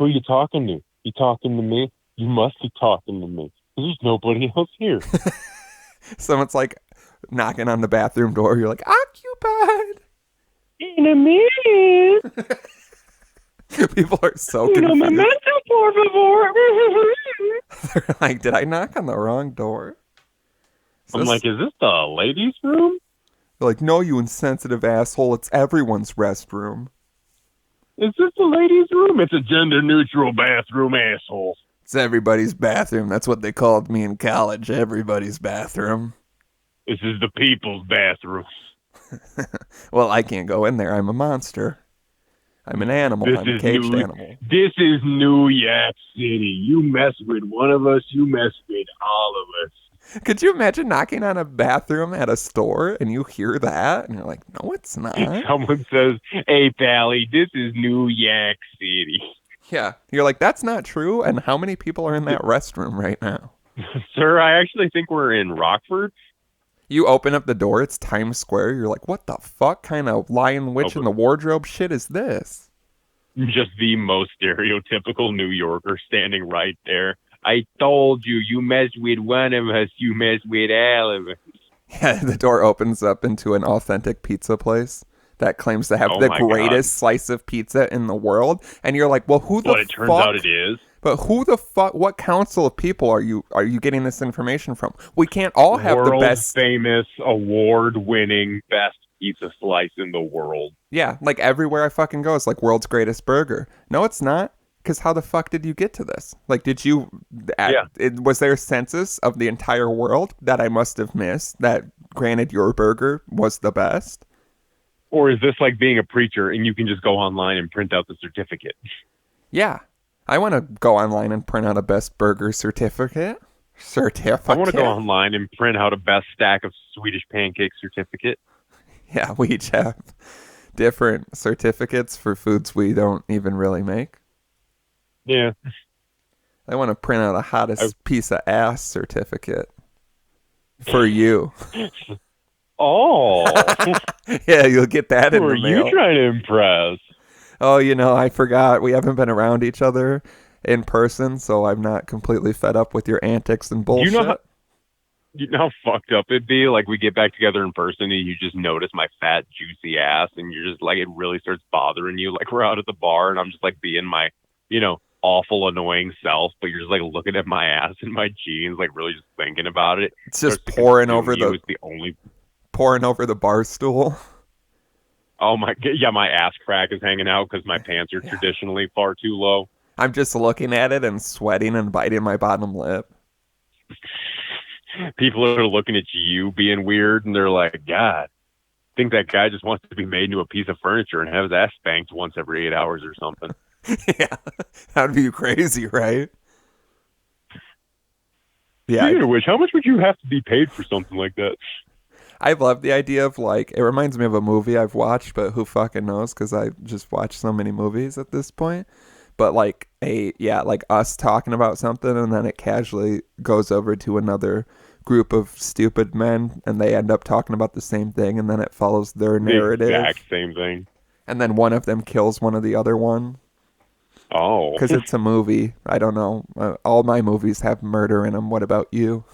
B: are you talking to? You talking to me? You must be talking to me. There's nobody else here.
A: Someone's like knocking on the bathroom door. You're like, occupied.
B: In a minute.
A: People are so confused.
B: Por favor.
A: They're like, did I knock on the wrong door?
B: I'm like, is this the ladies' room?
A: They're like, no, you insensitive asshole. It's everyone's restroom.
B: Is this the ladies' room? It's a gender-neutral bathroom, asshole.
A: It's everybody's bathroom. That's what they called me in college. Everybody's bathroom.
B: This is the people's bathroom.
A: Well, I can't go in there. I'm a monster. I'm an animal. I'm a caged animal.
B: This is New York City. You mess with one of us, you mess with all of us.
A: Could you imagine knocking on a bathroom at a store and you hear that and you're like, no, it's not.
B: Someone says, hey, Pally, this is New York City.
A: Yeah. You're like, that's not true. And how many people are in that restroom right now?
B: Sir, I actually think we're in Rockford.
A: You open up the door, it's Times Square. You're like, what the fuck kind of lion witch in the wardrobe shit is this?
B: Just the most stereotypical New Yorker standing right there. I told you, you mess with one of us, you mess with all of us.
A: Yeah, the door opens up into an authentic pizza place that claims to have the greatest slice of pizza in the world. And you're like, well, who the fuck?
B: But it turns out it is.
A: But who the fuck, what council of people are you getting this information from? We can't all have the best.
B: Famous, award-winning, best pizza slice in the world.
A: Yeah, like everywhere I fucking go, it's like world's greatest burger. No, it's not. Because how the fuck did you get to this? Like, was there a census of the entire world that I must have missed that granted your burger was the best?
B: Or is this like being a preacher and you can just go online and print out the certificate?
A: Yeah. I want to go online and print out a best burger certificate.
B: I want to go online and print out a best stack of Swedish pancake certificate.
A: Yeah, we each have different certificates for foods we don't even really make.
B: Yeah.
A: I want to print out a hottest piece of ass certificate for you.
B: Oh.
A: Yeah, you'll get that in the mail.
B: Who are you trying to impress?
A: Oh, I forgot. We haven't been around each other in person, so I'm not completely fed up with your antics and bullshit.
B: You know how fucked up it'd be? Like, we get back together in person and you just notice my fat, juicy ass, and you're just like, it really starts bothering you. Like, we're out at the bar and I'm just like being my, awful, annoying self, but you're just like looking at my ass and my jeans, like really just thinking about it.
A: It's just pouring over pouring over the bar stool.
B: Oh my god! Yeah, my ass crack is hanging out because my pants are traditionally far too low.
A: I'm just looking at it and sweating and biting my bottom lip.
B: People are looking at you being weird, and they're like, "God, I think that guy just wants to be made into a piece of furniture and have his ass spanked once every 8 hours or something."
A: Yeah, that'd be crazy, right? Yeah.
B: Speaking of which, how much would you have to be paid for something like that?
A: I love the idea of it reminds me of a movie I've watched, but who fucking knows? Because I just watched so many movies at this point. But like us talking about something and then it casually goes over to another group of stupid men and they end up talking about the same thing and then it follows their narrative.
B: The exact same thing.
A: And then one of them kills one of the other one.
B: Oh.
A: Because it's a movie. I don't know. All my movies have murder in them. What about you?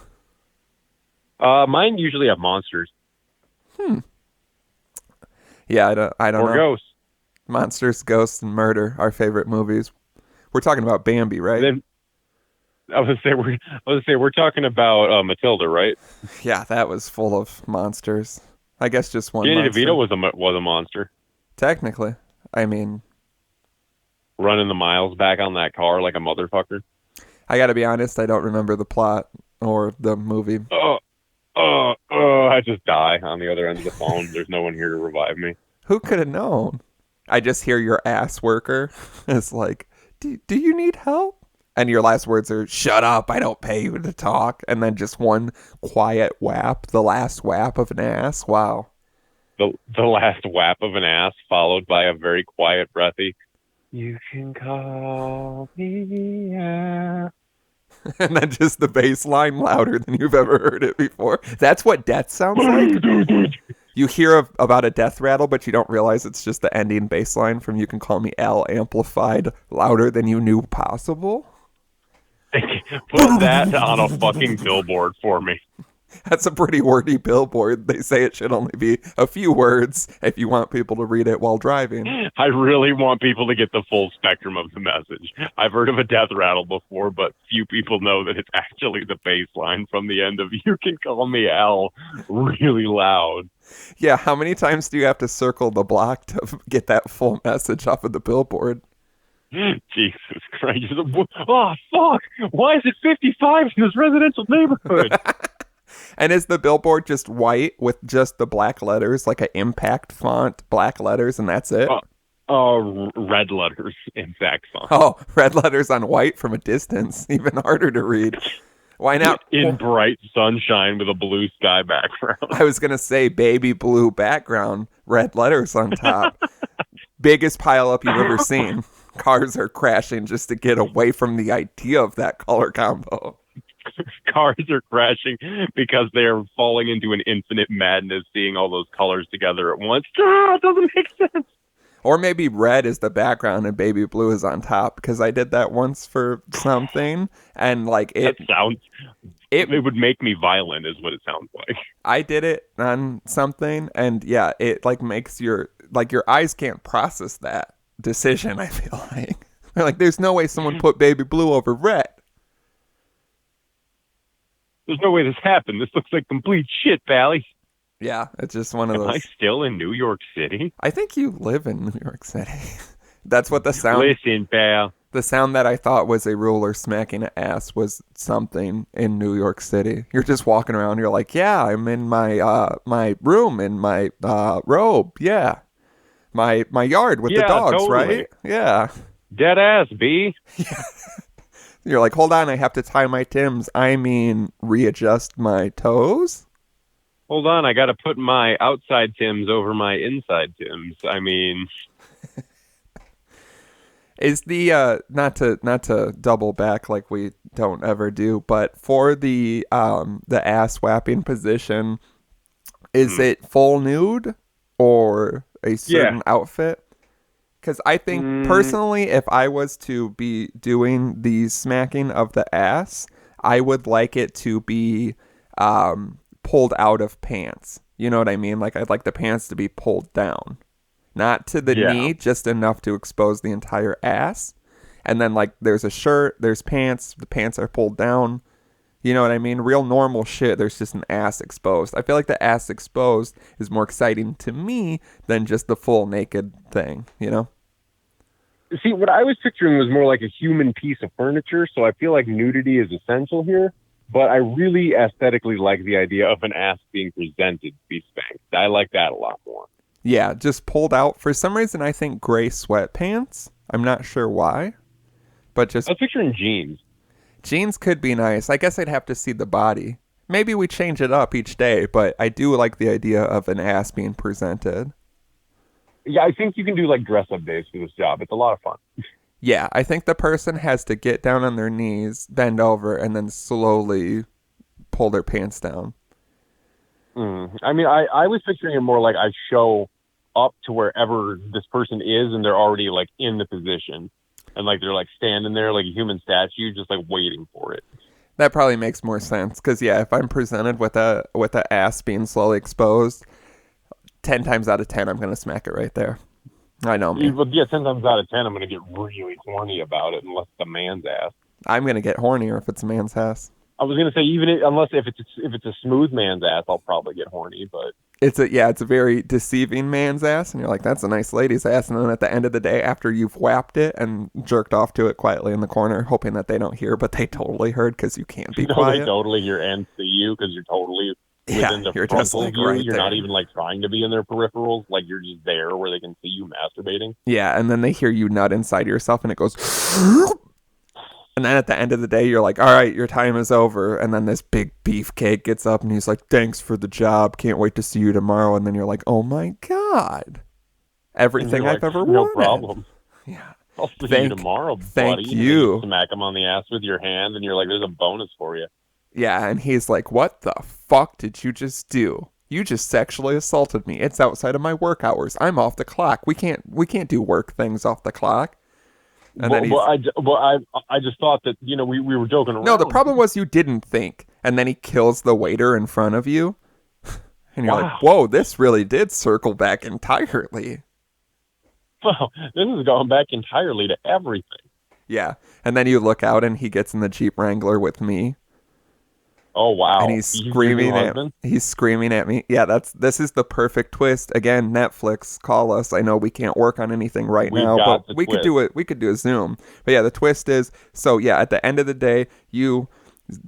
B: Mine usually have monsters.
A: Yeah, I don't know.
B: Or ghosts.
A: Monsters, ghosts, and murder. Our favorite movies. We're talking about Bambi, right?
B: Then I was gonna say we're talking about Matilda, right?
A: Yeah, that was full of monsters. I guess just one.
B: Danny
A: monster.
B: DeVito was a monster.
A: Technically, I mean,
B: running the miles back on that car like a motherfucker.
A: I got to be honest. I don't remember the plot or the movie.
B: I just die on the other end of the phone. There's no one here to revive me.
A: Who could have known? I just hear your ass worker. It's like, do you need help? And your last words are, shut up, I don't pay you to talk. And then just one quiet whap, the last whap of an ass. Wow.
B: The last whap of an ass followed by a very quiet, breathy, you can call me out.
A: And then just the bass line louder than you've ever heard it before. That's what death sounds like. You hear about a death rattle, but you don't realize it's just the ending bass line from You Can Call Me Al amplified louder than you knew possible.
B: Put that on a fucking billboard for me.
A: That's a pretty wordy billboard. They say it should only be a few words if you want people to read it while driving.
B: I really want people to get the full spectrum of the message. I've heard of a death rattle before, but few people know that it's actually the bass line from the end of You Can Call Me Al really loud.
A: Yeah, how many times do you have to circle the block to get that full message off of the billboard?
B: Jesus Christ. Oh, fuck. Why is it 55 in this residential neighborhood?
A: And is the billboard just white with just the black letters, like an impact font, black letters, and that's it?
B: Red letters in saxophone.
A: Oh, red letters on white from a distance. Even harder to read. Why not?
B: In bright sunshine with a blue sky background.
A: I was going to say baby blue background, red letters on top. Biggest pileup you've ever seen. Cars are crashing just to get away from the idea of that color combo.
B: Cars are crashing because they're falling into an infinite madness seeing all those colors together at once. It doesn't make sense.
A: Or maybe red is the background and baby blue is on top, because I did that once for something, and like it
B: would make me violent is what it sounds like.
A: I did it on something, and yeah, it like makes your eyes can't process that decision. I feel like they're like, there's no way someone put baby blue over red.
B: There's no way this happened. This looks like complete shit, Pally.
A: Yeah, it's just one of those.
B: Am I still in New York City?
A: I think you live in New York City. That's what the sound.
B: Listen, pal.
A: The sound that I thought was a ruler smacking an ass was something in New York City. You're just walking around. You're like, yeah, I'm in my room in my robe. Yeah, my yard with the dogs, totally. Right? Yeah.
B: Dead ass, B.
A: Yeah. You're like, hold on, I have to tie my Timbs. I mean, readjust my toes.
B: Hold on, I got to put my outside Timbs over my inside Timbs. I mean,
A: is the not to double back like we don't ever do, but for the ass whapping position, is it full nude or a certain outfit? Because I think personally, if I was to be doing the smacking of the ass, I would like it to be pulled out of pants. You know what I mean? Like, I'd like the pants to be pulled down. Not to the knee, just enough to expose the entire ass. And then, like, there's a shirt, there's pants, the pants are pulled down. You know what I mean? Real normal shit, there's just an ass exposed. I feel like the ass exposed is more exciting to me than just the full naked thing, you know?
B: See, what I was picturing was more like a human piece of furniture, so I feel like nudity is essential here. But I really aesthetically like the idea of an ass being presented to be spanked. I like that a lot more.
A: Yeah, just pulled out. For some reason, I think gray sweatpants. I'm not sure why. But just...
B: I was picturing jeans.
A: Jeans could be nice. I guess I'd have to see the body. Maybe we change it up each day, but I do like the idea of an ass being presented.
B: Yeah, I think you can do like dress-up days for this job. It's a lot of fun.
A: Yeah, I think the person has to get down on their knees, bend over, and then slowly pull their pants down.
B: I mean, I was picturing it more like I show up to wherever this person is, and they're already like in the position, and like they're like standing there like a human statue, just like waiting for it.
A: That probably makes more sense, because yeah, if I'm presented with a ass being slowly exposed, 10 times out of 10, I'm gonna smack it right there. I know me.
B: Yeah, 10 times out of 10, I'm going to get really horny about it unless it's a man's ass.
A: I'm going to get hornier if it's a man's ass.
B: I was going to say, unless if it's a smooth man's ass, I'll probably get horny, but...
A: It's a very deceiving man's ass, and you're like, that's a nice lady's ass, and then at the end of the day, after you've whapped it and jerked off to it quietly in the corner, hoping that they don't hear, but they totally heard because you can't be quiet.
B: They totally hear and see you because you're totally...
A: You're just like
B: view.
A: right
B: You're
A: there.
B: Not even like trying to be in their peripherals. Like you're just there where they can see you masturbating.
A: Yeah, and then they hear you nut inside yourself, and it goes. And then at the end of the day, you're like, all right, your time is over. And then this big beefcake gets up, and he's like, thanks for the job. Can't wait to see you tomorrow. And then you're like, oh my God, everything I've ever wanted.
B: No problem.
A: Yeah.
B: I'll see you tomorrow, buddy.
A: Thank you.
B: Smack him on the ass with your hand, and you're like, there's a bonus for you.
A: Yeah, and he's like, what the fuck did you just do? You just sexually assaulted me. It's outside of my work hours. I'm off the clock. We can't do work things off the clock. And then
B: I just thought that, you know, we were joking around.
A: No, the problem was you didn't think. And then he kills the waiter in front of you. And you're like, whoa, this really did circle back entirely.
B: Wow, this is going back entirely to everything.
A: Yeah, and then you look out and he gets in the Jeep Wrangler with me.
B: Oh wow!
A: And he's screaming at me. Yeah, this is the perfect twist. Again, Netflix, call us. I know we can't work on anything right now, but we could do it. We could do a Zoom. But yeah, the twist is, so yeah, at the end of the day, you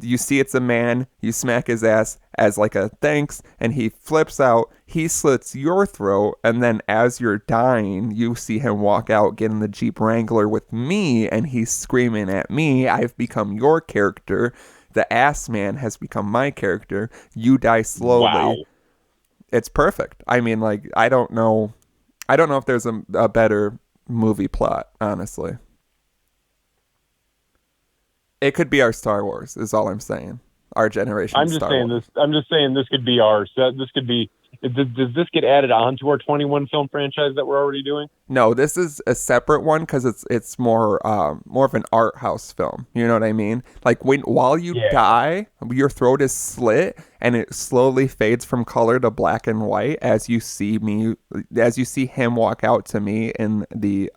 A: You see it's a man, you smack his ass as like a thanks, and he flips out, he slits your throat, and then as you're dying, you see him walk out, get in the Jeep Wrangler with me, and he's screaming at me, I've become your character, the ass man has become my character, you die
B: Wow.
A: slowly. It's perfect. I mean, like, I don't know if there's a better movie plot, honestly. It could be our Star Wars, is all I'm saying. Our generation Star Wars.
B: I'm just saying this could be our set. This could be. Does this get added on to our 21 film franchise that we're already doing?
A: No, this is a separate one because it's more of an art house film. You know what I mean? Like while you
B: Yeah.
A: die, your throat is slit and it slowly fades from color to black and white as you see him walk out to me in the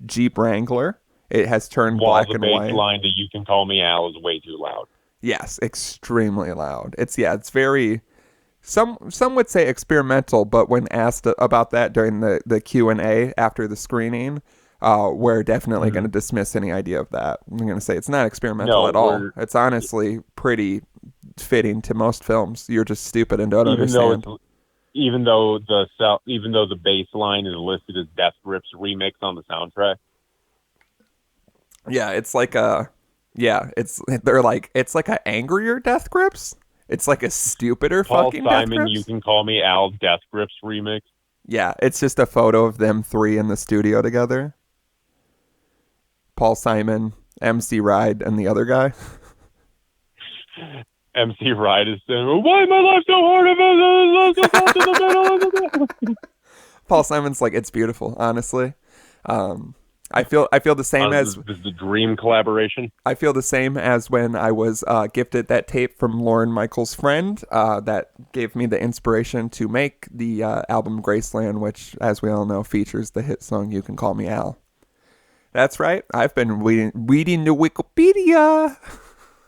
A: Jeep Wrangler. It has turned
B: While
A: black
B: the
A: and
B: bass
A: white.
B: line that you can call me Al is way too loud.
A: Yes, extremely loud. It's very. Some would say experimental, but when asked about that during the Q&A after the screening, we're definitely going to dismiss any idea of that. I'm going to say it's not experimental at all. It's honestly pretty fitting to most films. You're just stupid and don't understand.
B: Even though the bass line is listed as Death Grips remix on the soundtrack.
A: Yeah, it's like it's like a angrier Death Grips. It's like a stupider
B: Paul
A: fucking
B: Simon,
A: Death Grips.
B: You Can Call Me Al Death Grips remix.
A: Yeah, it's just a photo of them three in the studio together. Paul Simon, MC Ride, and the other guy.
B: MC Ride is saying, "Why is my life so hard?"
A: Paul Simon's like, it's beautiful, honestly. I feel the same as
B: this is the dream collaboration.
A: I feel the same as when I was gifted that tape from Lauren Michaels' friend that gave me the inspiration to make the album Graceland, which, as we all know, features the hit song "You Can Call Me Al." That's right. I've been reading the Wikipedia.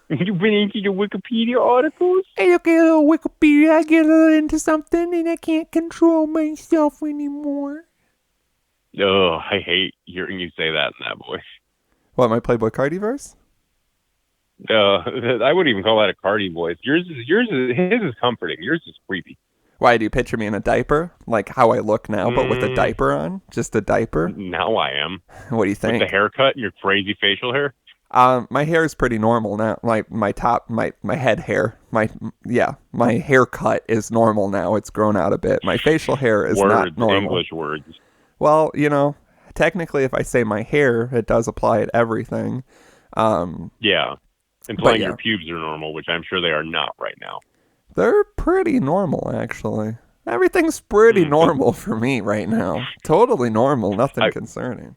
B: You've been into the Wikipedia articles?
A: I look at a little Wikipedia, I get a little into something, and I can't control myself anymore.
B: Oh, I hate hearing you say that in that voice.
A: What, my Playboy Cardi verse?
B: I wouldn't even call that a Cardi voice. His is comforting. Yours is creepy.
A: Why, do you picture me in a diaper? Like how I look now, but with a diaper on? Just a diaper?
B: Now I am.
A: What do you think?
B: With the haircut and your crazy facial hair?
A: My hair is pretty normal now. My head hair. My haircut is normal now. It's grown out a bit. My facial hair is not normal.
B: English words.
A: Well, technically if I say my hair, it does apply to everything.
B: Yeah. And playing your pubes are normal, which I'm sure they are not right now.
A: They're pretty normal, actually. Everything's pretty normal for me right now. Totally normal. Nothing concerning.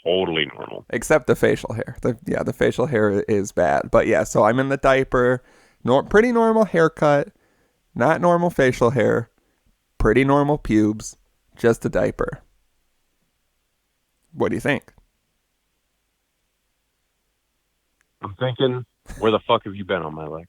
B: Totally normal.
A: Except the facial hair. The facial hair is bad. But yeah, so I'm in the diaper. Pretty normal haircut. Not normal facial hair. Pretty normal pubes. Just a diaper. What do you think?
B: I'm thinking, where the fuck have you been all my life?